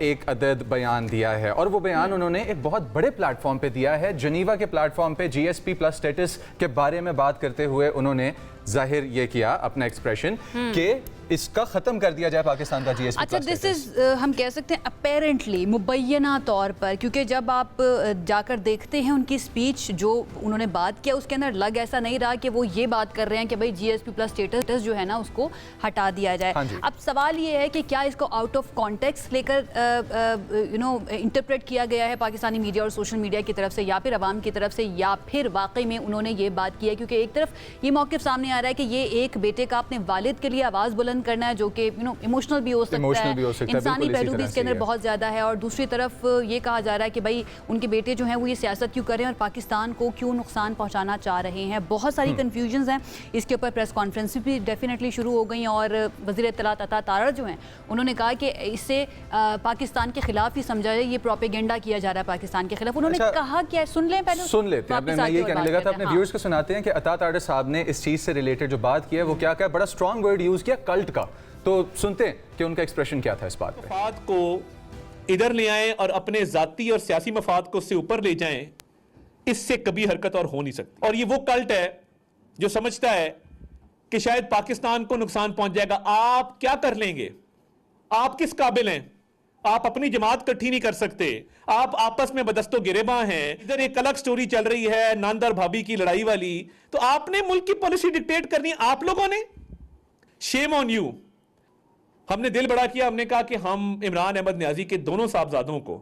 [SPEAKER 2] एक अदद बयान दिया है और वो बयान उन्होंने एक बहुत बड़े प्लेटफॉर्म पे दिया है, जनीवा के प्लेटफॉर्म पे GSP प्लस स्टेटस के बारे में बात करते हुए उन्होंने जाहिर ये किया अपना एक्सप्रेशन कि इसका ख़त्म कर दिया जाए पाकिस्तान का GSP।
[SPEAKER 1] अच्छा, दिस इज हम कह सकते हैं अपेरेंटली, मुबैना तौर पर, क्योंकि जब आप जाकर देखते हैं उनकी स्पीच जो उन्होंने बात किया उसके अंदर लग ऐसा नहीं रहा कि वो ये बात कर रहे हैं कि भाई GSP प्लस स्टेटस जो है ना उसको हटा दिया जाए।
[SPEAKER 2] हाँ,
[SPEAKER 1] अब सवाल ये है कि क्या इसको आउट ऑफ कॉन्टेक्स्ट लेकर इंटरप्रेट किया गया है पाकिस्तानी मीडिया और सोशल मीडिया की तरफ से, या फिर अवाम की तरफ से, या फिर वाकई में उन्होंने ये बात की है। क्योंकि एक तरफ ये मौक़िफ़ सामने आ रहा है कि ये एक बेटे का अपने वालिद के लिए आवाज़ बुलंद करना है जो कि इमोशनल भी हो सकता है, इंसानी पहलू भी इसके अंदर बहुत ज़्यादा है, और दूसरी तरफ ये कहा जा रहा है कि भाई उनके बेटे जो हैं वो ये सियासत क्यों कर रहे हैं और पाकिस्तान को क्यों नुकसान पहुँचाना चाह रहे हैं। बहुत सारी कन्फ्यूजन्स हैं। इसके ऊपर प्रेस कॉन्फ्रेंस भी डेफिनेटली शुरू हो गई और वज़ीर इत्तलात अता तारड़ जो हैं उन्होंने कहा कि इससे पाकिस्तान के खिलाफ ही समझा जाए, ये प्रोपेगेंडा किया जा रहा है पाकिस्तान के खिलाफ। उन्होंने कहा क्या, सुन लें पहले,
[SPEAKER 2] सुन लेते हैं। मैं ये कहने लगा था, अपने व्यूअर्स को सुनाते हैं कि अता तारड़ साहब ने इस चीज़ से रिलेटेड जो बात की है वो क्या, बड़ा स्ट्रॉन्ग वर्ड यूज़ किया, कल्ट का। तो सुनते हैं कि उनका एक्सप्रेशन क्या था इस बात पे।
[SPEAKER 4] मफाद को इधर ले आएं और अपने जाती और सियासी मफाद को उससे ऊपर ले जाएं, इससे कभी हरकत और हो नहीं सकती। और ये वो कल्ट है जो समझता है कि शायद पाकिस्तान को नुकसान पहुंच जाएगा। आप क्या कर लेंगे? आप किस काबिल हैं? आप अपनी जमात इकट्ठी नहीं कर सकते, आप आपस में बदस्तो गिरेबां हैं। इधर एक अलग स्टोरी चल रही है नानदर भाभी की लड़ाई वाली, तो आपने मुल्क की पॉलिसी डिक्टेट करनी है आप लोगों ने। Shame on you. हमने दिल बड़ा किया, हमने कहा कि हम इमरान अहमद न्याजी के दोनों साहबजादों को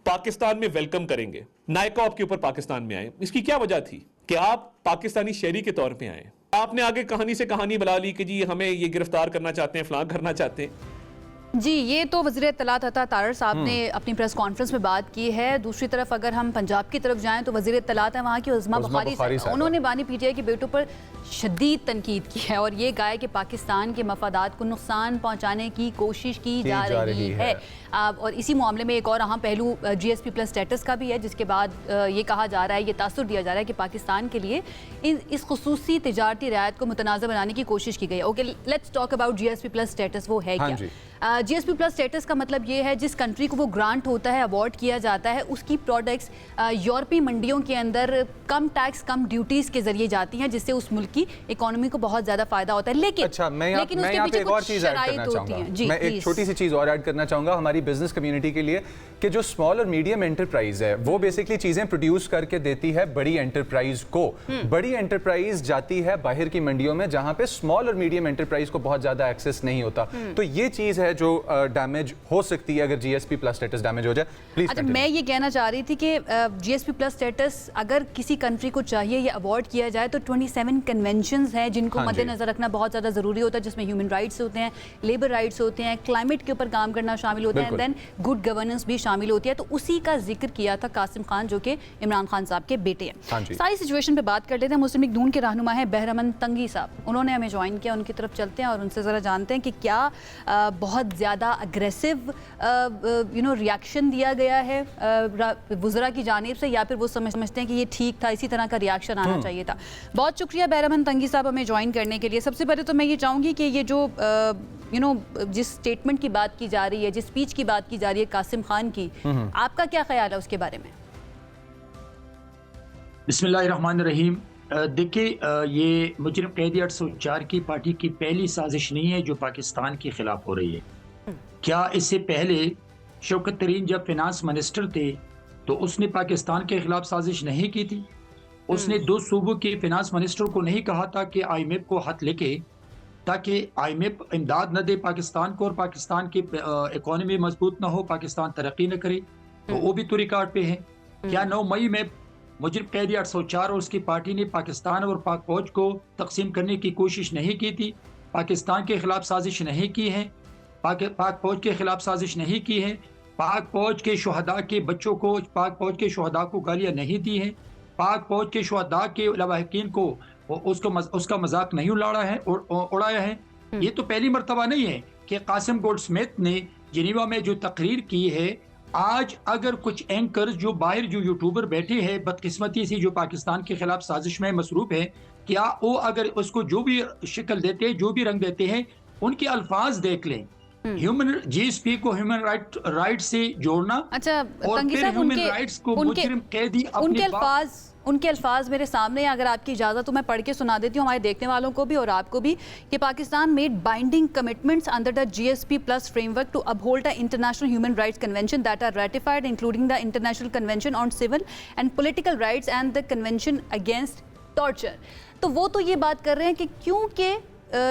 [SPEAKER 4] पाकिस्तान में वेलकम करेंगे। नायकॉब के ऊपर पाकिस्तान में आए। इसकी क्या वजह थी कि आप पाकिस्तानी शहरी के तौर पे आए। आपने आगे कहानी से कहानी बना ली कि जी हमें ये गिरफ्तार करना चाहते हैं, फलां करना चाहते हैं।
[SPEAKER 1] जी, ये तो वज़ीर इत्तलात अता तारर साहब ने अपनी प्रेस कॉन्फ्रेंस में बात की है। दूसरी तरफ अगर हम पंजाब की तरफ जाएं तो वज़ीर इत्तलात है वहाँ की उज़्मा बुखारी साहब, उन्होंने बानी पीटीआई के बेटों पर शदीद तनकीद की है और ये कहा है कि पाकिस्तान के मफादात को नुकसान पहुँचाने की कोशिश की जा रही है। और इसी मामले में एक और अहम पहलू GSP प्लस स्टेटस का भी है, जिसके बाद ये कहा जा रहा है, ये तासुर दिया जा रहा है कि पाकिस्तान के लिए इस खुसूसी तिजारती रियायत को मुतनाज़ बनाने की कोशिश की गई है। Okay, let's talk about GSP plus status. वो है क्या? GSP प्लस स्टेटस का मतलब ये है जिस कंट्री को वो ग्रांट होता है, अवार्ड किया जाता है, उसकी प्रोडक्ट्स यूरोपीय मंडियों के अंदर कम टैक्स कम ड्यूटीज़ के जरिए जाती हैं, जिससे उस मुल्क की इकोनॉमी को बहुत ज़्यादा फायदा होता है। लेकिन
[SPEAKER 2] अच्छा, मैं यहाँ पे एक और चीज़ ऐड करना चाहूँगा। मैं एक छोटी सी चीज़ और ऐड करना चाहूँगा हमारी बिजनेस कम्युनिटी के लिए कि जो स्मॉल और मीडियम एंटरप्राइज है वो बेसिकली चीज़ें प्रोड्यूस करके देती है बड़ी एंटरप्राइज को। बड़ी एंटरप्राइज जाती है बाहर की मंडियों में जहाँ पे स्मॉल और मीडियम एंटरप्राइज को बहुत ज़्यादा एक्सेस नहीं होता। तो ये चीज़ है जो डैमेज हो सकती है अगर GSP प्लस स्टेटस डैमेज हो जाए। प्लीज।
[SPEAKER 1] अच्छा, मैं ये कहना चाह रही थी कि GSP प्लस स्टेटस अगर किसी कंट्री को चाहिए ये अवार्ड किया जाए तो 27 कन्वेंशंस हैं जिनको मद्देनजर रखना बहुत ज़्यादा ज़रूरी होता है, जिसमें ह्यूमन राइट्स होते हैं, लेबर राइट्स होते हैं, क्लाइमेट के ऊपर काम करना शामिल होता है, देन गुड गवर्नेंस भी शामिल होती है। तो उसी का जिक्र किया था कासिम खान जो कि इमरान खान साहब के बेटे हैं। सारी सिचुएशन पे बात कर लेते हैं। मुस्लिम लीग नून के रहनुमा है बहरमन तंगी साहब, उन्होंने हमें ज्वाइन किया, उनकी तरफ चलते हैं और उनसे ज़रा जानते हैं कि क्या बहुत ज़्यादा अग्रेसिव रिएक्शन दिया गया है वुज़रा की जानिब से, या फिर वो समझते हैं कि ये ठीक था, इसी तरह का रिएक्शन आना चाहिए था। बहुत शुक्रिया बहरमन तंगी साहब हमें ज्वाइन करने के लिए। सबसे पहले तो मैं ये चाहूँगी कि ये जो जिस स्टेटमेंट की बात की जा रही है, जिस स्पीच की बात की जा रही है कासिम खान की, आपका क्या ख्याल है उसके बारे में?
[SPEAKER 5] बिस्मिल्लाहिर्रहमानिर्रहीम। देखिए, ये मुजरिम कैदी 804 की पार्टी की पहली साजिश नहीं है जो पाकिस्तान के खिलाफ हो रही है। क्या इससे पहले शौकत तरीन जब फिनांस मिनिस्टर थे तो उसने पाकिस्तान के खिलाफ साजिश नहीं की थी? उसने दो सूबों के फिनांस मिनिस्टर को नहीं कहा था कि IMF को खत लिखे ताकि IMF इमदाद न दे पाकिस्तान को और पाकिस्तान की इकोनॉमी मजबूत ना हो, पाकिस्तान तरक्की न करे? तो वो भी तो रिकॉर्ड पे है। क्या 9 मई में मुजरिम कैदी 804 और उसकी पार्टी ने पाकिस्तान और पाक फौज को तकसीम करने की कोशिश नहीं की थी? पाकिस्तान के खिलाफ साजिश नहीं की है, पाक फौज के खिलाफ साजिश नहीं की है, पाक फौज के शुहदा के बच्चों को, पाक फौज के शुहदा को गालियाँ नहीं दी हैं, पाक फौज के शुहदा के लवाहिकीन को उसका मजाक नहीं उड़ाया है। ये तो पहली मर्तबा नहीं है कि कासिम गोल्डस्मिथ ने जिनीवा में जो तकरीर की है। आज अगर कुछ एंकर्स जो बाहर जो यूट्यूबर बैठे हैं बदकिस्मती से जो पाकिस्तान के खिलाफ साजिश में मसरूफ है, क्या वो अगर उसको जो भी शक्ल देते हैं, जो भी रंग देते हैं, उनके अल्फाज देख लें। ह्यूमन GSP को ह्यूमन राइट से जोड़ना,
[SPEAKER 1] अच्छा,
[SPEAKER 5] और फिर ह्यूमन राइट्स को मुजरिम कैदी
[SPEAKER 1] उनके अल्फाज मेरे सामने, अगर आपकी इजाज़त तो मैं पढ़ के सुना देती हूँ हमारे देखने वालों को भी और आपको भी, कि Pakistan made binding commitments under the GSP plus framework to uphold the international human rights convention that are ratified including the international convention on civil and political rights and the convention against torture. तो वो तो ये बात कर रहे हैं कि क्योंकि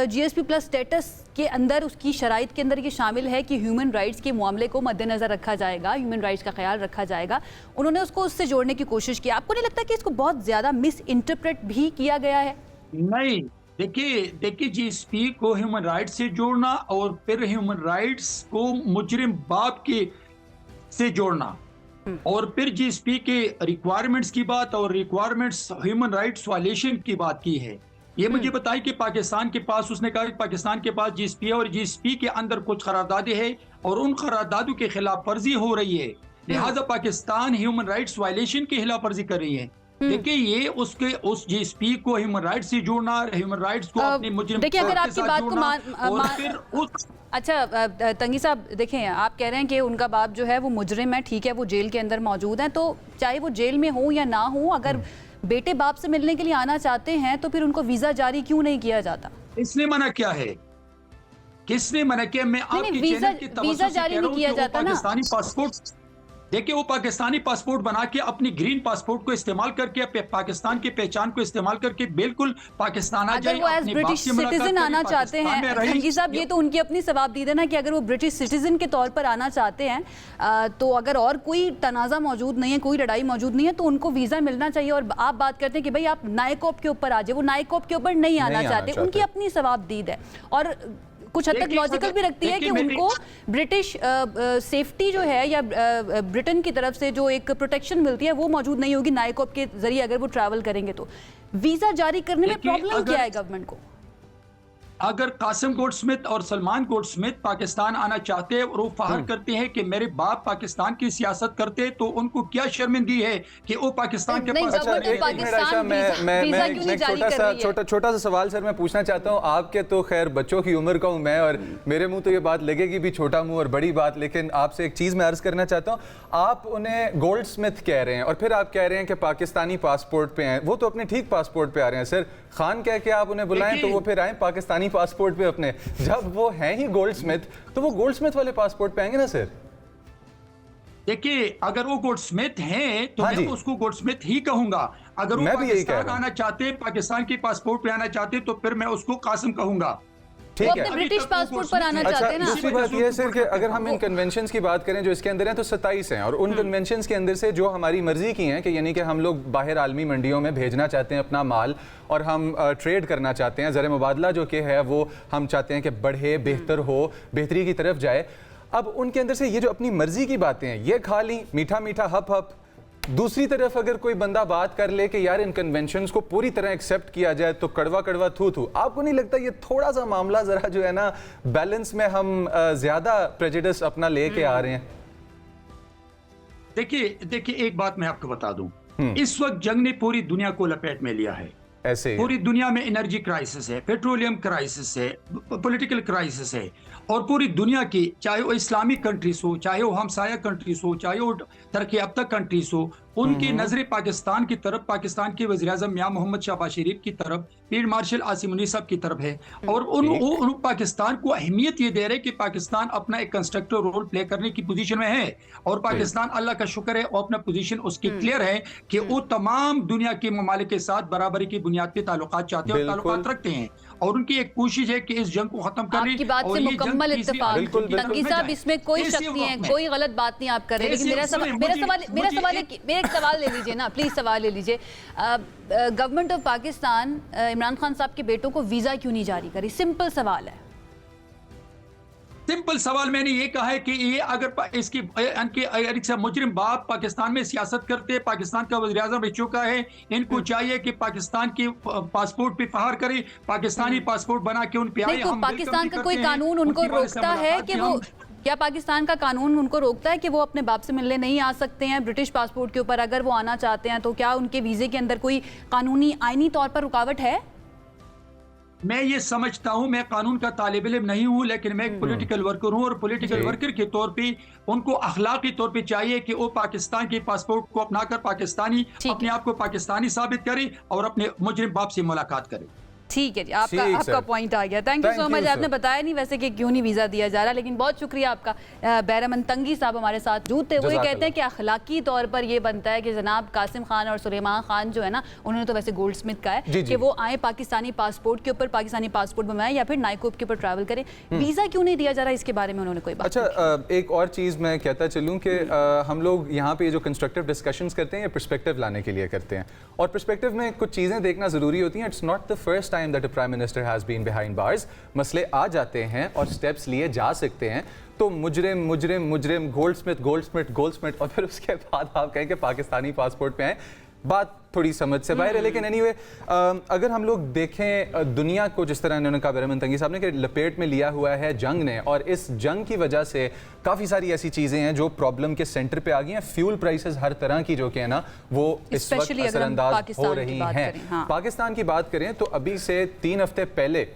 [SPEAKER 1] GSP प्लस स्टेटस के अंदर, उसकी शराइत के अंदर ये शामिल है कि ह्यूमन राइट्स के मामले को मद्देनज़र रखा जाएगा, ह्यूमन राइट्स का ख्याल रखा जाएगा, उन्होंने उसको उससे जोड़ने की कोशिश की। आपको नहीं लगता कि इसको बहुत ज़्यादा मिस इंटरप्रेट भी किया गया है?
[SPEAKER 5] नहीं, देखिए GSP को ह्यूमन राइट्स से जोड़ना और फिर ह्यूमन राइट्स को मुजरिम बाप के से जोड़ना और फिर GSP के रिक्वायरमेंट्स की बात और रिक्वायरमेंट्स ह्यूमन राइट्स वायलेशन की बात की है। ये मुझे बताइए कि पाकिस्तान के पास, उसने कहा कि पाकिस्तान के पास GSP है और GSP के अंदर कुछ करारदादे हैं और उन करारदादों के खिलाफ वर्जी हो रही है, लिहाजा पाकिस्तान ह्यूमन राइट्स वायलेशन की खिलाफ वर्जी कर रही है। देखिए, ये उस GSP को ह्यूमन राइट्स से जोड़ना, ह्यूमन राइट्स को अपने मुजरिम
[SPEAKER 1] देखिए, अगर आपकी बात को अच्छा तंगी साहब, देखें, आप कह रहे हैं कि उनका बाप जो है वो मुजरिम है, ठीक है, वो जेल के अंदर मौजूद है, तो चाहे वो जेल में हो या ना हो, अगर बेटे बाप से मिलने के लिए आना चाहते हैं तो फिर उनको वीजा जारी क्यों नहीं किया जाता?
[SPEAKER 5] इसने मना किया है? किसने मना किया? मैं आपके चैनल की
[SPEAKER 1] वीजा जारी नहीं किया जाता ना।
[SPEAKER 5] पाकिस्तानी पासपोर्ट, देखिए, वो पाकिस्तानी पासपोर्ट बना के अपनी ग्रीन पासपोर्ट को इस्तेमाल करके, पाकिस्तान की पहचान को इस्तेमाल करके बिल्कुल पाकिस्तान आ जाए।
[SPEAKER 1] अगर वो एज ब्रिटिश सिटीजन आना चाहते हैं, तंगी साहब, ये तो उनकी अपनी सवाबदीद है ना कि अगर वो ब्रिटिश सिटीजन के तौर पर आना चाहते हैं तो अगर और कोई तनाज़ा मौजूद नहीं है, कोई लड़ाई मौजूद नहीं है, तो उनको वीज़ा मिलना चाहिए। और आप बात करते हैं कि भाई आप नायकोप के ऊपर आ जाए, वो नायकोप के ऊपर नहीं आना चाहते, उनकी अपनी सवाबदीद है। और कुछ हद तक लॉजिकल भी रखती है कि उनको ब्रिटिश सेफ्टी जो है या ब्रिटेन की तरफ से जो एक प्रोटेक्शन मिलती है वो मौजूद नहीं होगी नाइकोप के जरिए अगर वो ट्रैवल करेंगे तो वीजा जारी करने में प्रॉब्लम क्या है गवर्नमेंट को?
[SPEAKER 5] अगर कासिम गोल्डस्मिथ और सलमान गोल्डस्मिथ पाकिस्तान आना चाहते हैं और वो फखर करते हैं कि मेरे बाप पाकिस्तान की सियासत करते तो उनको क्या शर्मिंदगी है कि वो पाकिस्तान के पास
[SPEAKER 2] छोटा सा सवाल सर मैं पूछना चाहता हूँ, आपके तो खैर बच्चों की उम्र का हूँ मैं और मेरे मुंह तो ये बात लगेगी भी छोटा मुंह और बड़ी बात, लेकिन आपसे एक चीज मैं अर्ज करना चाहता हूँ। आप उन्हें गोल्डस्मिथ कह रहे हैं और फिर आप कह रहे हैं कि पाकिस्तानी पासपोर्ट पे हैं, वो तो अपने ठीक पासपोर्ट पे आ रहे हैं सर। खान कह के आप उन्हें बुलाएं तो वो फिर आए पाकिस्तानी पासपोर्ट पे अपने, जब वो हैं ही गोल्डस्मिथ तो वो गोल्डस्मिथ वाले पासपोर्ट पे आएंगे ना सर?
[SPEAKER 5] देखिए अगर वो गोल्डस्मिथ हैं तो मैं उसको गोल्डस्मिथ ही कहूंगा। अगर वो पाकिस्तान आना चाहते, पाकिस्तान के पासपोर्ट पे आना चाहते तो फिर मैं उसको कासिम कहूंगा।
[SPEAKER 1] ठीक है, ब्रिटिश पासपोर्ट पर आना चाहते हैं ना।
[SPEAKER 2] दूसरी बात यह है सर कि अगर हम इन कन्वेंशंस की बात करें जो इसके अंदर हैं तो 27 हैं और उन कन्वेंशंस के अंदर से जो हमारी मर्जी की हैं कि यानी कि हम लोग बाहर आलमी मंडियों में भेजना चाहते हैं अपना माल और हम ट्रेड करना चाहते हैं, ज़र मुबादला जो कि है वो हम चाहते हैं कि बढ़े, बेहतर हो, बेहतरी की तरफ जाए। अब उनके अंदर से ये जो अपनी मर्जी की बातें हैं ये खा ली, मीठा मीठा हप हप। दूसरी तरफ अगर कोई बंदा बात कर ले कि यार इन कन्वेंशंस को पूरी तरह एक्सेप्ट किया जाए तो कड़वा कड़वा थू थू, आपको नहीं लगता ये थोड़ा सा मामला जरा जो है ना बैलेंस में हम ज्यादा प्रेजुडिस अपना लेके आ रहे हैं?
[SPEAKER 5] देखिए एक बात मैं आपको बता दूं, इस वक्त जंग ने पूरी दुनिया को लपेट में लिया है।
[SPEAKER 2] ऐसे
[SPEAKER 5] पूरी दुनिया में एनर्जी क्राइसिस है, पेट्रोलियम क्राइसिस है, पॉलिटिकल क्राइसिस है और पूरी दुनिया की, चाहे वो इस्लामिक कंट्रीज हो, चाहे वो हमसाया कंट्रीज हो, चाहे वो तरक्की याफ्ता कंट्रीज हो, उनकी नजरें पाकिस्तान की तरफ, पाकिस्तान के वज़ीर-ए-आज़म मियां मोहम्मद शहबाज शरीफ की तरफ, फील्ड मार्शल आसिम मुनीर साहब की तरफ है और उन पाकिस्तान को अहमियत ये दे रहे कि पाकिस्तान अपना एक कंस्ट्रक्टिव रोल प्ले करने की पोजीशन में है और पाकिस्तान अल्लाह का शुक्र है और अपना पोजीशन उसकी क्लियर है कि वो तमाम दुनिया के ममालिक के साथ बराबरी की बुनियाद पे ताल्लुकात चाहते हैं और ताल्लुकात रखते हैं और उनकी एक कोशिश है कि इस जंग को खत्म करने।
[SPEAKER 1] आपकी बात से मुकम्मल इत्तेफाक, तंगी साहब इसमें कोई शक नहीं है, कोई गलत बात नहीं आप कर रहे, लेकिन मेरा सवाल ले लीजिए ना प्लीज, सवाल ले लीजिए। गवर्नमेंट ऑफ पाकिस्तान इमरान खान साहब के बेटों को वीजा क्यों नहीं जारी करी? सिंपल सवाल है।
[SPEAKER 5] सिंपल सवाल मैंने ये कहा है कि ये अगर इसकी मुजरिम बाप पाकिस्तान में सियासत करते, पाकिस्तान का वज़ीर-ए-आज़म रह चुका है, इनको चाहिए कि पाकिस्तान के पासपोर्ट पे फखर करे, पाकिस्तानी पासपोर्ट बना के उन पे आए।
[SPEAKER 1] तो पाकिस्तान का कोई कानून उनको रोकता है कि वो, क्या पाकिस्तान का कानून उनको रोकता है कि वो अपने बाप से मिलने नहीं आ सकते हैं ब्रिटिश पासपोर्ट के ऊपर? अगर वो आना चाहते हैं तो क्या उनके वीजे के अंदर कोई कानूनी आईनी तौर पर रुकावट है?
[SPEAKER 5] मैं ये समझता हूं, मैं कानून का तालिब इल्म नहीं हूं, लेकिन मैं एक पॉलिटिकल वर्कर हूं और पॉलिटिकल वर्कर के तौर पे उनको अखलाकी तौर पे चाहिए कि वो पाकिस्तान के पासपोर्ट को अपनाकर पाकिस्तानी, अपने आप को पाकिस्तानी साबित करे और अपने मुजरिम बाप से मुलाकात करे।
[SPEAKER 1] ठीक है जी, आपका पॉइंट आ गया। Thank you so much. आपने बताया नहीं वैसे कि क्यों नहीं वीज़ा दिया जा रहा, लेकिन बहुत शुक्रिया आपका। बैरमन तंगी साहब हमारे साथ मौजूद थे, वो ये कहते हैं कि अखलाकी तौर पर ये बनता है कि जनाब कासिम खान और सुलेमान खान जो है ना, उन्होंने तो वैसे गोल्डस्मिथ का है कि वो आए पाकिस्तानी पासपोर्ट के ऊपर, पाकिस्तानी पासपोर्ट बनवाएं या फिर नाइकोप के ऊपर ट्रैवल करें। वीज़ा क्यों नहीं दिया जा रहा, इसके बारे में उन्होंने कोई बात।
[SPEAKER 2] अच्छा, एक और चीज़ मैं कहता चलूँ कि हम लोग यहाँ पे जो कंस्ट्रक्टिव डिस्कशंस करते हैं ये पर्सपेक्टिव लाने के लिए करते हैं और पर्सपेक्टिव में कुछ चीज़ें देखना ज़रूरी होती हैं। It's not the first time that a prime minister has been behind bars। मसले आ जाते हैं और स्टेप्स लिए जा सकते हैं, तो मुजरिम मुजरिम मुजरिम, गोल्डस्मिथ गोल्डस्मिथ गोल्डस्मिथ और फिर उसके बाद आप कहें कि पाकिस्तानी पासपोर्ट पे आए, बात थोड़ी समझ से बाहर है। लेकिन एनीवे अगर हम लोग देखें दुनिया को, जिस तरह इन्होंने कहा बैरमन तंगी साहब ने, कि लपेट में लिया हुआ है जंग ने, और इस जंग की वजह से काफ़ी सारी ऐसी चीज़ें हैं जो प्रॉब्लम के सेंटर पे आ गई हैं। फ्यूल प्राइसेस हर तरह की जो कि है ना वो इस वक्त असरअंदाज हो रही हैं। पाकिस्तान की बात करें तो अभी से 3 हफ्ते पहले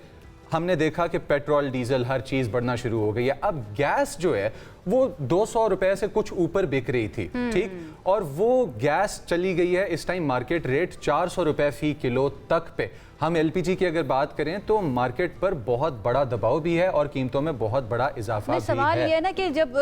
[SPEAKER 2] हमने देखा कि पेट्रोल डीजल हर चीज़ बढ़ना शुरू हो गई है। अब गैस जो है वो 200 रुपए से कुछ ऊपर बिक रही थी, ठीक, और वो गैस चली गई है इस टाइम मार्केट रेट 400 रुपए फी किलो तक पे। हम एलपीजी की अगर बात करें तो मार्केट पर बहुत बड़ा दबाव भी है और कीमतों में बहुत बड़ा इजाफा भी है।
[SPEAKER 1] सवाल ये है ना कि जब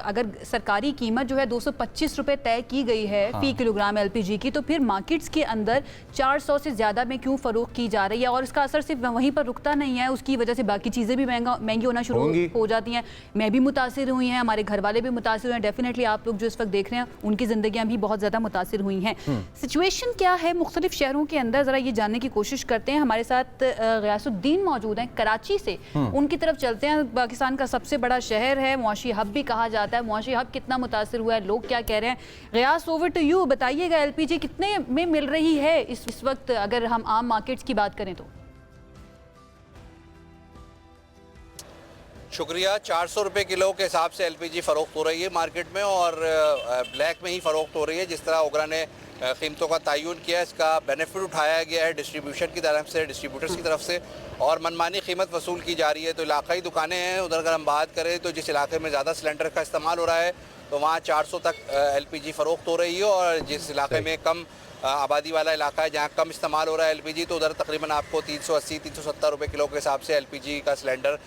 [SPEAKER 1] अगर सरकारी कीमत जो है 225 रुपए तय की गई है फी किलोग्राम एलपीजी की, तो फिर मार्केट्स के अंदर 400 से ज़्यादा में क्यों फ़रोख की जा रही है? और इसका असर सिर्फ वहीं पर रुकता नहीं है, उसकी वजह से बाकी चीज़ें भी महंगी होना शुरू हो जाती हैं। मैं भी मुतासिर हुई हैं, हमारे घर वाले भी मुतासिर हुए हैं, डेफिनेटली आप लोग जो इस वक्त देख रहे हैं उनकी ज़िंदगियाँ भी बहुत ज़्यादा मुतासिर हुई हैं। सिचुएशन क्या है मुख्तलिफ शहरों के अंदर, ज़रा ये जानने की कोशिश करते हैं। हमारे साथ गयासुद्दीन मौजूद हैं कराची से, उनकी तरफ चलते हैं। पाकिस्तान का सबसे बड़ा शहर है, मुआशी हब भी कहा जाता है। मुआशी हब कितना मुतासिर हुआ है, लोग क्या कह रहे हैं? गयास, ओवर टू यू, बताइएगा एलपीजी कितने में मिल रही है इस वक्त अगर हम आम मार्केट्स की बात करें तो?
[SPEAKER 6] शुक्रिया। 400 रुपये किलो के हिसाब से एलपीजी फ़रोख्त हो रही है मार्केट में, और ब्लैक में ही फ़रोख्त हो रही है। जिस तरह ओगरा ने कीमतों का तयन किया, इसका बेनिफिट उठाया गया है डिस्ट्रीब्यूशन की तरफ से, डिस्ट्रीब्यूटर्स की तरफ से, और मनमानी कीमत वसूल की जा रही है। तो इलाकाई दुकानें हैं, उधर अगर हम बात करें तो जिस इलाके में ज़्यादा सिलेंडर का इस्तेमाल हो रहा है तो वहाँ 400 तक एलपीजी फ़रोख्त हो रही है, और जिस इलाके में कम आबादी वाला इलाका है जहाँ कम इस्तेमाल हो रहा है एलपीजी, तो उधर तकरीबन आपको 380-370 रुपये किलो के हिसाब से एलपीजी का सिलेंडर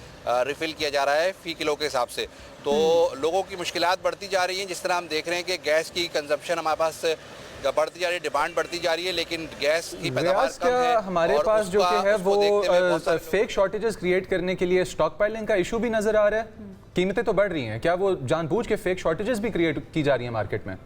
[SPEAKER 6] रिफ़िल किया जा रहा है फ़ी किलो के हिसाब से। तो लोगों की मुश्किलात बढ़ती जा रही हैं। जिस तरह हम देख रहे हैं कि गैस की कंजम्पशन हमारे पास बढ़ती जा रही है, डिमांड बढ़ती जा रही है, लेकिन गैस की पैदावार कम है।
[SPEAKER 2] हमारे पास जो कि है वो फेक शॉर्टेजेस क्रिएट करने के लिए स्टॉक पाइलिंग का इशू भी नजर आ रहा है। कीमतें तो बढ़ रही हैं, क्या वो जानबूझ के फेक शॉर्टेजेस भी क्रिएट की जा रही हैं मार्केट में?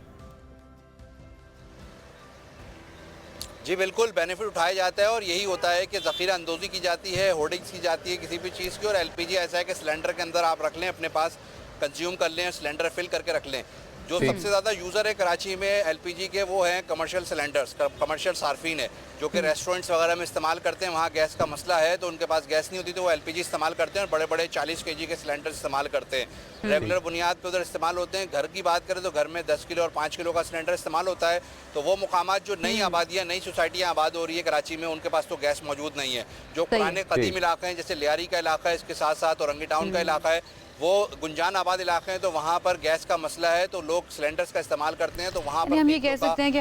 [SPEAKER 6] जी बिल्कुल, बेनिफिट उठाया जाता है, और यही होता है कि ज़ख़ीरा अंदोज़ी की जाती है, होर्डिंग्स की जाती है किसी भी चीज़ की। और एलपीजी ऐसा है कि सिलेंडर के अंदर आप रख लें, अपने पास कंज्यूम कर लें, सिलेंडर फिल करके रख लें। जो सबसे ज़्यादा यूज़र है कराची में एलपीजी के, वो हैं कमर्शियल सिलेंडर्स, कमर्शियल सार्फिन है, जो कि रेस्टोरेंट्स वगैरह में इस्तेमाल करते हैं। वहाँ गैस का मसला है, तो उनके पास गैस नहीं होती तो वो एलपीजी इस्तेमाल करते हैं, और बड़े बड़े 40 kg के सिलेंडर इस्तेमाल करते हैं। रेगुलर बुनियाद पे उधर इस्तेमाल होते हैं। घर की बात करें तो घर में 10 किलो और 5 किलो का सिलेंडर इस्तेमाल होता है। तो वो मुकामात जो नई आबादियाँ, नई सोसाइटियाँ आबाद हो रही है कराची में, उनके पास तो गैस मौजूद नहीं है। जो पुराने कदीम इलाके हैं, जैसे लियारी का इलाका है, इसके साथ साथ औरंगी टाउन का इलाका है, वो गुंजान आबाद इलाके हैं, तो वहाँ पर गैस का मसला है, तो लोग सिलेंडर्स का इस्तेमाल करते हैं। तो वहाँ पर
[SPEAKER 1] हम ये कह सकते हैं कि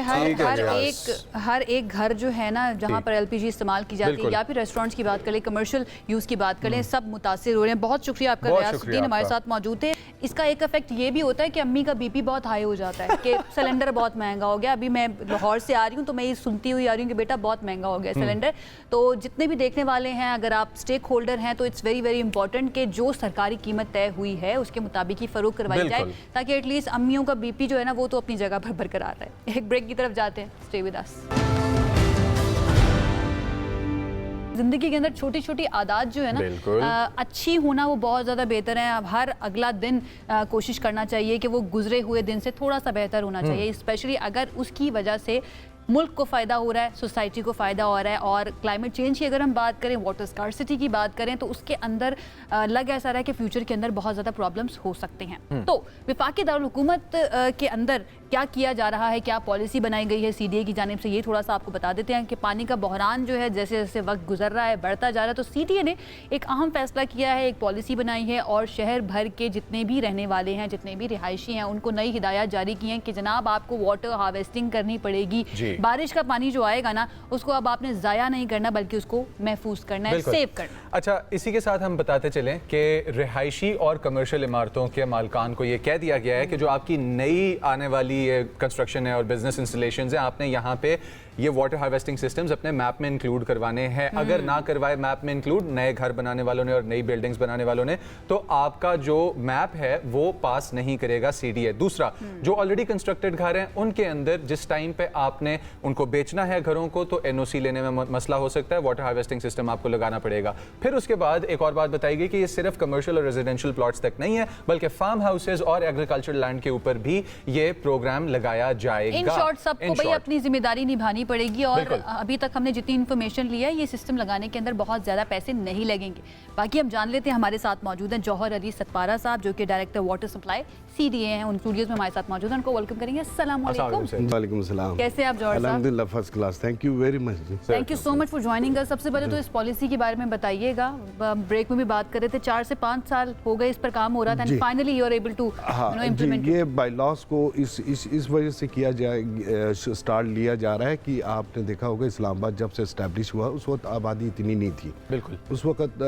[SPEAKER 1] हर एक घर जो है ना, जहाँ पर एलपीजी इस्तेमाल की जाती है, या फिर रेस्टोरेंट्स की बात करें, कमर्शियल यूज़ की बात करें, सब मुतासिर हो रहे हैं। बहुत शुक्रिया आपका गयासुद्दीन हमारे साथ मौजूद है। इसका एक इफेक्ट ये भी होता है कि अम्मी का बीपी बहुत हाई हो जाता है कि सिलेंडर बहुत महंगा हो गया। अभी मैं लाहौर से आ रही हूँ तो मैं ये सुनती हुई आ रही हूँ कि बेटा बहुत महंगा हो गया सिलेंडर। तो जितने भी देखने वाले हैं, अगर आप स्टेक होल्डर हैं, तो इट्स वेरी वेरी इंपॉर्टेंट कि जो सरकारी कीमत तय हुई है उसके मुताबिक ही फरोख्त करवाई जाए, ताकि एटलीस्ट अम्मियों का बीपी जो है ना वो तो अपनी जगह पर बरकरार रहे। एक ब्रेक की तरफ जाते हैं, स्टे विद अस। ज़िंदगी के अंदर छोटी छोटी आदत जो है ना अच्छी होना वो बहुत ज़्यादा बेहतर है। अब हर अगला दिन कोशिश करना चाहिए कि वो गुजरे हुए दिन से थोड़ा सा बेहतर होना चाहिए, स्पेशली अगर उसकी वजह से मुल्क को फ़ायदा हो रहा है, सोसाइटी को फ़ायदा हो रहा है। और क्लाइमेट चेंज की अगर हम बात करें, वाटर स्कार्सिटी की बात करें, तो उसके अंदर लग ऐसा रहा है कि फ्यूचर के अंदर बहुत ज़्यादा प्रॉब्लम्स हो सकते हैं। तो वफाकी दारुल हुकूमत के अंदर क्या किया जा रहा है, क्या पॉलिसी बनाई गई है सीडीए की जानिब से, ये थोड़ा सा आपको बता देते हैं कि पानी का बहरान जो है जैसे जैसे वक्त गुजर रहा है, बढ़ता जा रहा है, तो सीडीए ने एक अहम फैसला किया है, एक पॉलिसी बनाई है, और शहर भर के जितने भी रहने वाले हैं, जितने भी रिहायशी हैं, उनको नई हिदायत जारी की हैं कि जनाब आपको वाटर हार्वेस्टिंग करनी पड़ेगी। बारिश का पानी जो आएगा ना, उसको अब आपने ज़ाया नहीं करना, बल्कि उसको महफूज करना है, सेव करना।
[SPEAKER 2] अच्छा, इसी के साथ हम बताते चलें कि रिहायशी और कमर्शियल इमारतों के मालिकान को ये कह दिया गया है कि जो आपकी नई आने वाली कंस्ट्रक्शन है और बिजनेस इंस्टॉलेशंस हैं, आपने यहाँ पे ये वाटर हार्वेस्टिंग सिस्टम्स अपने मैप में इंक्लूड करवाने हैं। अगर ना करवाए मैप में इंक्लूड, नए घर बनाने वालों ने और नई बिल्डिंग्स बनाने वालों ने, तो आपका जो मैप है वो पास नहीं करेगा सीडीए। दूसरा, जो ऑलरेडी कंस्ट्रक्टेड घर हैं उनके अंदर जिस टाइम पे आपने उनको बेचना है घरों को, तो एनओसी लेने में मसला हो सकता है, वाटर हार्वेस्टिंग सिस्टम आपको लगाना पड़ेगा। फिर उसके बाद एक और बात बताई गई कि ये सिर्फ कमर्शियल और रेजिडेंशियल प्लॉट्स तक नहीं है, बल्कि फार्म हाउसेज और एग्रीकल्चरल लैंड के ऊपर भी ये प्रोग्राम लगाया जाएगा। इन शॉर्ट सबको भाई अपनी जिम्मेदारी निभानी पड़ेगी, और अभी तक हमने जितनी इन्फॉर्मेशन लिया है, ये सिस्टम लगाने के अंदर बहुत ज्यादा पैसे नहीं लगेंगे। बाकी हम जान लेते हैं, हमारे साथ मौजूद हैं जौहर अली सतपारा साहब, जो कि डायरेक्टर वाटर सप्लाई सीडीए हैं, उन स्टूडियोज में हमारे साथ मौजूद हैं। उनको वेलकम करेंगे। अस्सलाम वालेकुम।
[SPEAKER 7] वालेकुम सलाम।
[SPEAKER 1] कैसे आप जौहर साहब?
[SPEAKER 7] अल्हम्दुलिल्लाह first class, thank you very much.
[SPEAKER 1] Thank you so much for joining us. सबसे पहले तो इस पॉलिसी के बारे में बताइएगा, ब्रेक में भी बात कर रहे थे, 4 से 5 साल हो गए इस पर काम हो रहा था, and finally you are able to implement.
[SPEAKER 7] ये बाय लॉस को इस वजह से किया जाए, स्टार्ट लिया जा रहा है कि आपने देखा होगा इस्लामाबाद जब से इस्टेब्लिश हुआ उस वक्त आबादी इतनी नहीं थी।
[SPEAKER 2] बिल्कुल।
[SPEAKER 7] उस वक्त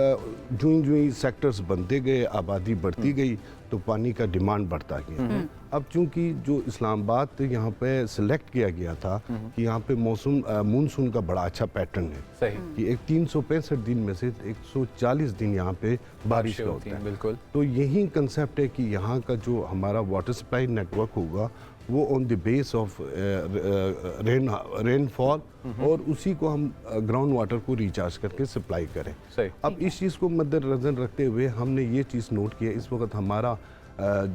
[SPEAKER 7] जुई सेक्टर्स बनते गए, आबादी बढ़ती गई, तो पानी का डिमांड बढ़ता गया। अब चूंकि जो इस्लामाबाद यहाँ पे सिलेक्ट किया गया था कि यहाँ पे मौसम मानसून का बड़ा अच्छा पैटर्न है,
[SPEAKER 2] सही
[SPEAKER 7] कि एक 365 दिन में से 140 दिन यहाँ पे बारिश का होता है।
[SPEAKER 2] बिल्कुल।
[SPEAKER 7] तो यही कंसेप्ट है कि यहाँ का जो हमारा वाटर सप्लाई नेटवर्क होगा वो on the base of rainfall और उसी को हम ग्राउंड वाटर को रिचार्ज करके सप्लाई करें।
[SPEAKER 2] सही।
[SPEAKER 7] अब इस चीज़ को मद्देनजर रखते हुए हमने ये चीज़ नोट किया, इस वक्त हमारा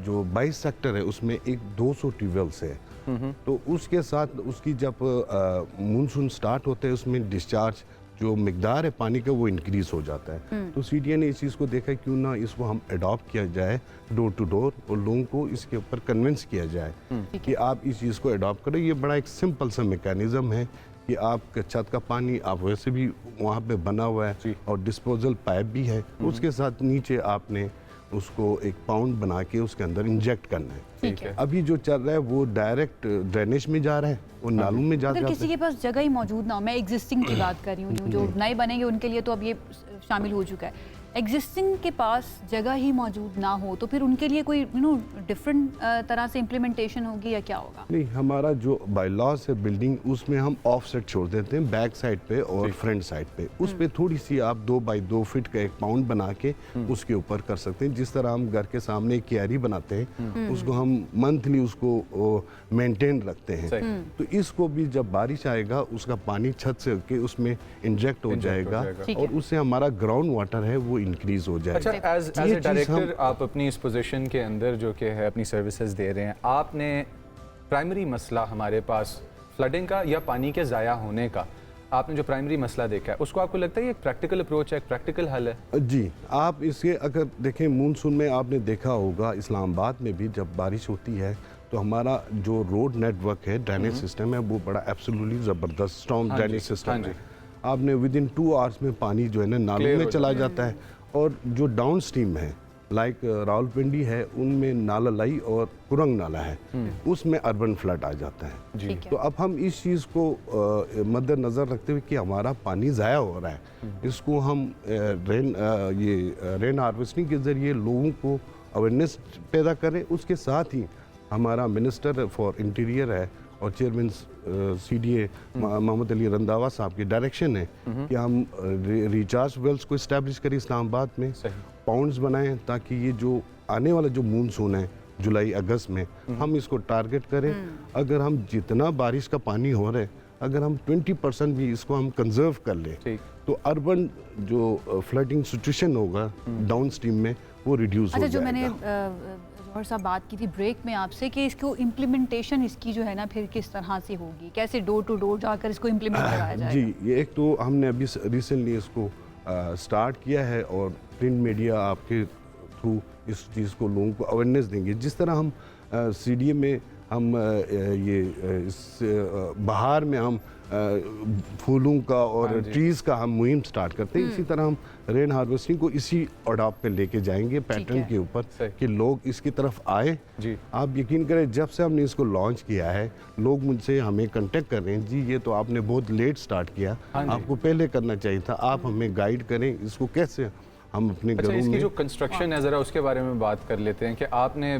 [SPEAKER 7] जो 22 सेक्टर है उसमें एक 200 ट्यूबवेल्स है। तो उसके साथ उसकी जब मानसून स्टार्ट होते हैं उसमें डिस्चार्ज जो मिकदार है पानी का वो इंक्रीज हो जाता है। तो सीडीए ने इस चीज़ को देखा क्यों ना इसको हम अडॉप्ट किया जाए डोर टू डोर और लोगों को इसके ऊपर कन्विंस किया जाए कि आप इस चीज़ को अडॉप्ट करें। ये बड़ा एक सिंपल सा मैकेनिज्म है कि आप छत का पानी आप वैसे भी वहाँ पे बना हुआ है और डिस्पोजल पाइप भी है, उसके साथ नीचे आपने उसको एक पाउंड बना के उसके अंदर इंजेक्ट करना है।
[SPEAKER 1] ठीक है।
[SPEAKER 7] अभी जो चल रहा है वो डायरेक्ट ड्रेनेज में जा रहा है, वो नालों में जा
[SPEAKER 1] अगर
[SPEAKER 7] रहा
[SPEAKER 1] किसी के पास जगह ही मौजूद ना हो, मैं एग्जिस्टिंग की बात कर रही हूँ, जो नए बनेंगे उनके लिए तो अब ये शामिल हो चुका है। एग्जिस्टिंग के पास जगह ही मौजूद ना हो तो फिर उनके लिए कोई डिफरेंट तरह से इम्प्लीमेंटेशन होगी या क्या होगा?
[SPEAKER 7] नहीं, हमारा जो बायलॉज है बिल्डिंग उसमें हम ऑफसेट छोड़ देते हैं बैक साइड पे और फ्रंट साइड पे। उस पे थोड़ी सी आप 2 बाई 2 फीट का एक पाउंड बना के उसके ऊपर कर सकते हैं। जिस तरह हम घर के सामने एक क्यारी बनाते हैं उसको हम मंथली उसको मेंटेन रखते हैं। तो इसको भी जब बारिश आएगा उसका पानी छत से के उसमें इंजेक्ट हो जाएगा और उससे हमारा ग्राउंड वाटर है वो इंक्रीज हो जाएगा।
[SPEAKER 2] अच्छा, एज ए डायरेक्टर आप अपनी इस पोजीशन के अंदर जो कि है अपनी सर्विसेज दे रहे हैं, आपने प्राइमरी मसला हमारे पास फ्लडिंग का या पानी के ज़ाया होने का आपने जो प्राइमरी मसला देखा है उसको आपको लगता है ये एक प्रैक्टिकल अप्रोच है, एक प्रैक्टिकल हल है?
[SPEAKER 7] जी, आप इसके अगर देखें मानसून में आपने देखा होगा इस्लामाबाद में भी जब बारिश होती है तो हमारा जो रोड नेटवर्क है, ड्रेनेज सिस्टम है, वो बड़ा एब्सोल्युटली ज़बरदस्त स्ट्रॉन्ग ड्रेनेज सिस्टम है। आपने विद इन 2 आवर्स में पानी जो है ना नालों में चला जाता है। और जो डाउन स्ट्रीम है लाइक रावलपिंडी है उनमें नाला लाई और कुरंग नाला है, उसमें अर्बन फ्लड आ जाता है। तो अब हम इस चीज़ को मद्देनज़र रखते हुए कि हमारा पानी ज़ाया हो रहा है, इसको हम रेन हार्वेस्टिंग के ज़रिए लोगों को अवेयरनेस पैदा करें। उसके साथ ही हमारा मिनिस्टर फॉर इंटीरियर है और चेयरमैन सीडीए मोहम्मद अली रंधावा साहब की डायरेक्शन है कि हम रिचार्ज वेल्स को इस्टेब्लिश करें इस्लामाबाद में, पाउंड्स बनाएं ताकि ये जो आने वाला जो मानसून है जुलाई अगस्त में हम इसको टारगेट करें। अगर हम जितना बारिश का पानी हो रहा है अगर हम 20% भी इसको हम कंजर्व कर लें तो अर्बन जो फ्लडिंग सिचुएशन होगा डाउन स्ट्रीम में वो रिड्यूस हो जाएगा।
[SPEAKER 1] जो मैंने जौहर साहब बात की थी ब्रेक में आपसे कि इसको इम्प्लीमेंटेशन इसकी जो है ना फिर किस तरह से होगी, कैसे डोर टू डोर जाकर इसको इम्प्लीमेंट कराया जाएगा?
[SPEAKER 7] जी, ये एक तो हमने अभी रिसेंटली इसको स्टार्ट किया है और प्रिंट मीडिया आपके थ्रू इस चीज़ को लोगों को अवेयरनेस देंगे। जिस तरह हम सीडीए में हम बाहर में हम फूलों का और ट्रीज़ का हम मुहिम स्टार्ट करते हैं, इसी तरह हम रेन हार्वेस्टिंग को इसी अडॉप्ट पे लेके जाएंगे पैटर्न के ऊपर कि लोग इसकी तरफ आए। आप यकीन करें जब से हमने इसको लॉन्च किया है लोग मुझसे हमें कांटेक्ट कर रहे हैं, जी ये तो आपने बहुत लेट स्टार्ट किया, आपको पहले करना चाहिए था, आप हमें गाइड करें इसको कैसे हम अपने घरों में।
[SPEAKER 2] इसकी जो कंस्ट्रक्शन है ज़रा उसके बारे में बात कर लेते हैं कि आपने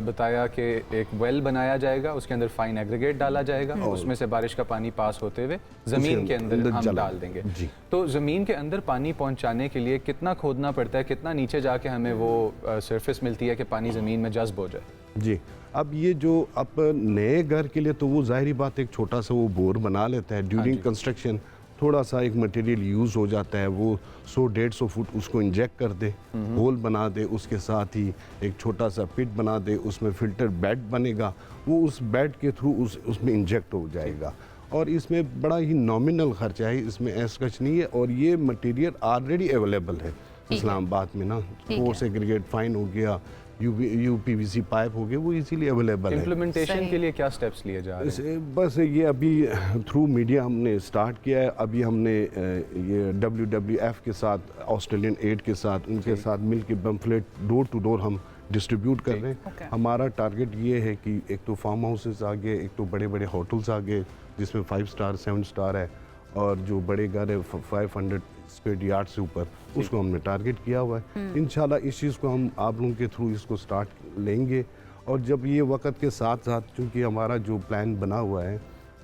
[SPEAKER 2] बताया कि एक वेल बनाया जाएगा, उसके अंदर फाइन एग्रीगेट डाला जाएगा, उसमें से बारिश का पानी पास होते हुए ज़मीन के अंदर हम डाल देंगे। तो ज़मीन के अंदर पानी पहुंचाने के लिए कितना खोदना पड़ता है, कितना नीचे जाके हमें वो सरफेस मिलती है कि पानी ज़मीन में जज्ब हो जाए? जी,
[SPEAKER 7] अब ये जो अब नए घर के लिए तो वो ज़ाहिरी बात एक छोटा सा वो बोर बना लेता है। ड्यूरिंग कंस्ट्रक्शन थोड़ा सा एक मटेरियल यूज़ हो जाता है, वो 100-150 फुट उसको इंजेक्ट कर दे, होल बना दे, उसके साथ ही एक छोटा सा पिट बना दे, उसमें फिल्टर बेड बनेगा, वो उस बेड के थ्रू उसमें इंजेक्ट हो जाएगा। और इसमें बड़ा ही नॉमिनल खर्चा है, इसमें ऐसा कुछ नहीं है। और ये मटेरियल ऑलरेडी अवेलेबल है इस्लामाबाद में ना, फोर्स एग्रीगेट फाइन हो गया, यूपीवीसी पाइप हो गए, वो इजीली अवेलेबल है।
[SPEAKER 2] इम्प्लीमेंटेशन के लिए क्या स्टेप्स लिए जा रहे हैं?
[SPEAKER 7] बस ये अभी थ्रू मीडिया हमने स्टार्ट किया है। अभी हमने ये WWF के साथ, ऑस्ट्रेलियन एड के साथ, उनके साथ मिलकर पम्फलेट डोर टू डोर हम डिस्ट्रीब्यूट कर रहे हैं।
[SPEAKER 1] Okay.
[SPEAKER 7] हमारा टारगेट ये है कि एक तो फार्म हाउसेस आ गए, एक तो बड़े बड़े होटल्स आ गए जिसमें 5 स्टार 7 स्टार है, और जो बड़े घर है 500 स्क्वायर यार्ड से ऊपर, उसको हमने टारगेट किया हुआ है। इंशाल्लाह इस चीज़ को हम आप लोगों के थ्रू इसको स्टार्ट लेंगे, और जब ये वक्त के साथ साथ चूँकि हमारा जो प्लान बना हुआ है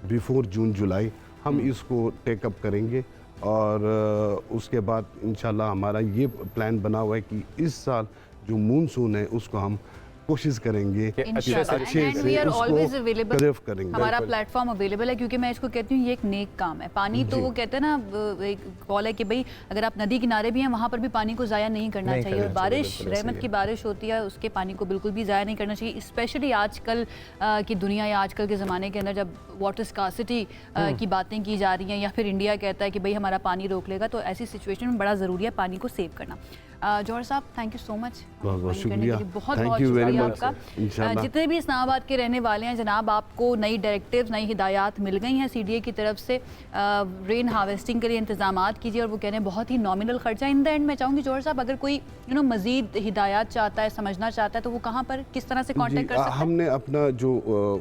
[SPEAKER 7] बिफोर जून जुलाई हम इसको टेकअप करेंगे, और उसके बाद इंशाल्लाह हमारा ये प्लान बना हुआ है कि इस साल जो मूनसून है उसको हम कोशिश करेंगे कि
[SPEAKER 1] And we are always available.
[SPEAKER 7] सर्व करेंगे।
[SPEAKER 1] हमारा प्लेटफॉर्म अवेलेबल है, क्योंकि मैं इसको कहती हूँ ये एक नेक काम है। पानी तो वो कहते हैं ना, एक कॉल है कि भाई अगर आप नदी किनारे भी हैं वहाँ पर भी पानी को ज़ाया नहीं करना चाहिए, और बारिश रहमत की बारिश होती है उसके पानी को बिल्कुल भी ज़ाया नहीं करना चाहिए। स्पेशली आजकल की दुनिया या आजकल के ज़माने के अंदर जब वाटर स्कार्सिटी की बातें की जा रही हैं, या फिर इंडिया कहता है कि भाई हमारा पानी रोक लेगा, तो ऐसी सिचुएशन में बड़ा ज़रूरी है पानी को सेव करना। जौहर साहब, थैंक यू सो मच,
[SPEAKER 7] बहुत बहुत शुक्रिया,
[SPEAKER 1] बहुत
[SPEAKER 7] थैंक
[SPEAKER 1] बहुत
[SPEAKER 7] यू वेरी
[SPEAKER 1] शुक्रिया
[SPEAKER 7] मच।
[SPEAKER 1] आपका। जितने भी इस्लामाबाद के रहने वाले हैं जनाब, आपको नई डायरेक्टिव्स, नई हिदायत मिल गई हैं CDA की तरफ से। रेन हार्वेस्टिंग के लिए इंतजामात कीजिए, और वो कह रहे हैं बहुत ही नॉमिनल खर्चा। इन द एंड मैं चाहूँगी जौहर साहब, अगर कोई मज़ीद हिदायत चाहता है, समझना चाहता है, तो वो कहाँ पर किस तरह से कॉन्टेक्ट कर सकता है?
[SPEAKER 7] हमने अपना जो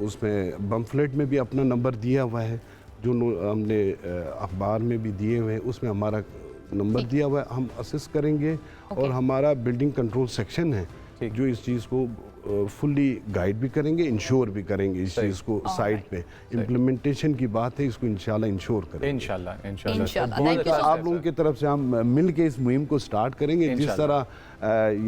[SPEAKER 7] उसमें बम्फलेट में भी अपना नंबर दिया हुआ है, जो हमने अखबार में भी दिए हुए हैं, उसमें हमारा नंबर दिया हुआ है। हम असिस्ट करेंगे, और हमारा बिल्डिंग कंट्रोल सेक्शन है जो इस चीज़ को फुल्ली गाइड भी करेंगे, इंश्योर भी करेंगे इस चीज़ को साइड पे। इम्प्लीमेंटेशन की बात है, इसको इंशाल्लाह इंश्योर करेंगे।
[SPEAKER 1] इंशाल्लाह।
[SPEAKER 7] बहुत आप लोगों की तरफ से हम मिल के इस मुहिम को स्टार्ट करेंगे। जिस तरह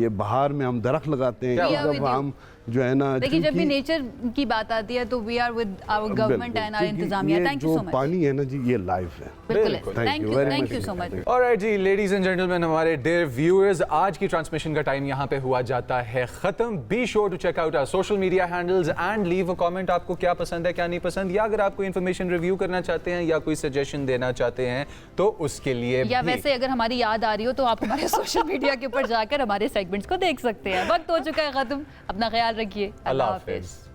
[SPEAKER 7] ये बाहर में हम दरख्त लगाते हैं, जब हम जो है ना,
[SPEAKER 1] देखिए जब भी नेचर की बात आती है तो we are with our government and our इंतजामिया। Thank you so much.
[SPEAKER 7] पानी है ना जी, ये लाइफ है।
[SPEAKER 1] बिल्कुल, thank you so much.
[SPEAKER 2] Alright जी, लेडीज एंड जेंटलमैन, हमारे डियर व्यूअर्स, आज की ट्रांसमिशन का टाइम यहाँ पे हुआ जाता है खत्म। Be sure to check out our social media handles and leave a comment. आपको क्या पसंद है, क्या नहीं पसंद, या अगर आप कोई इन्फॉर्मेशन रिव्यू करना चाहते हैं या कोई सजेशन देना चाहते हैं तो उसके लिए
[SPEAKER 1] या वैसे अगर हमारी याद आ रही हो तो आप हमारे सोशल मीडिया के ऊपर जाकर हमारे सेगमेंट्स को देख सकते हैं। वक्त हो चुका है खत्म, अपना ख्याल रखिए, अल्लाह हाफिज़।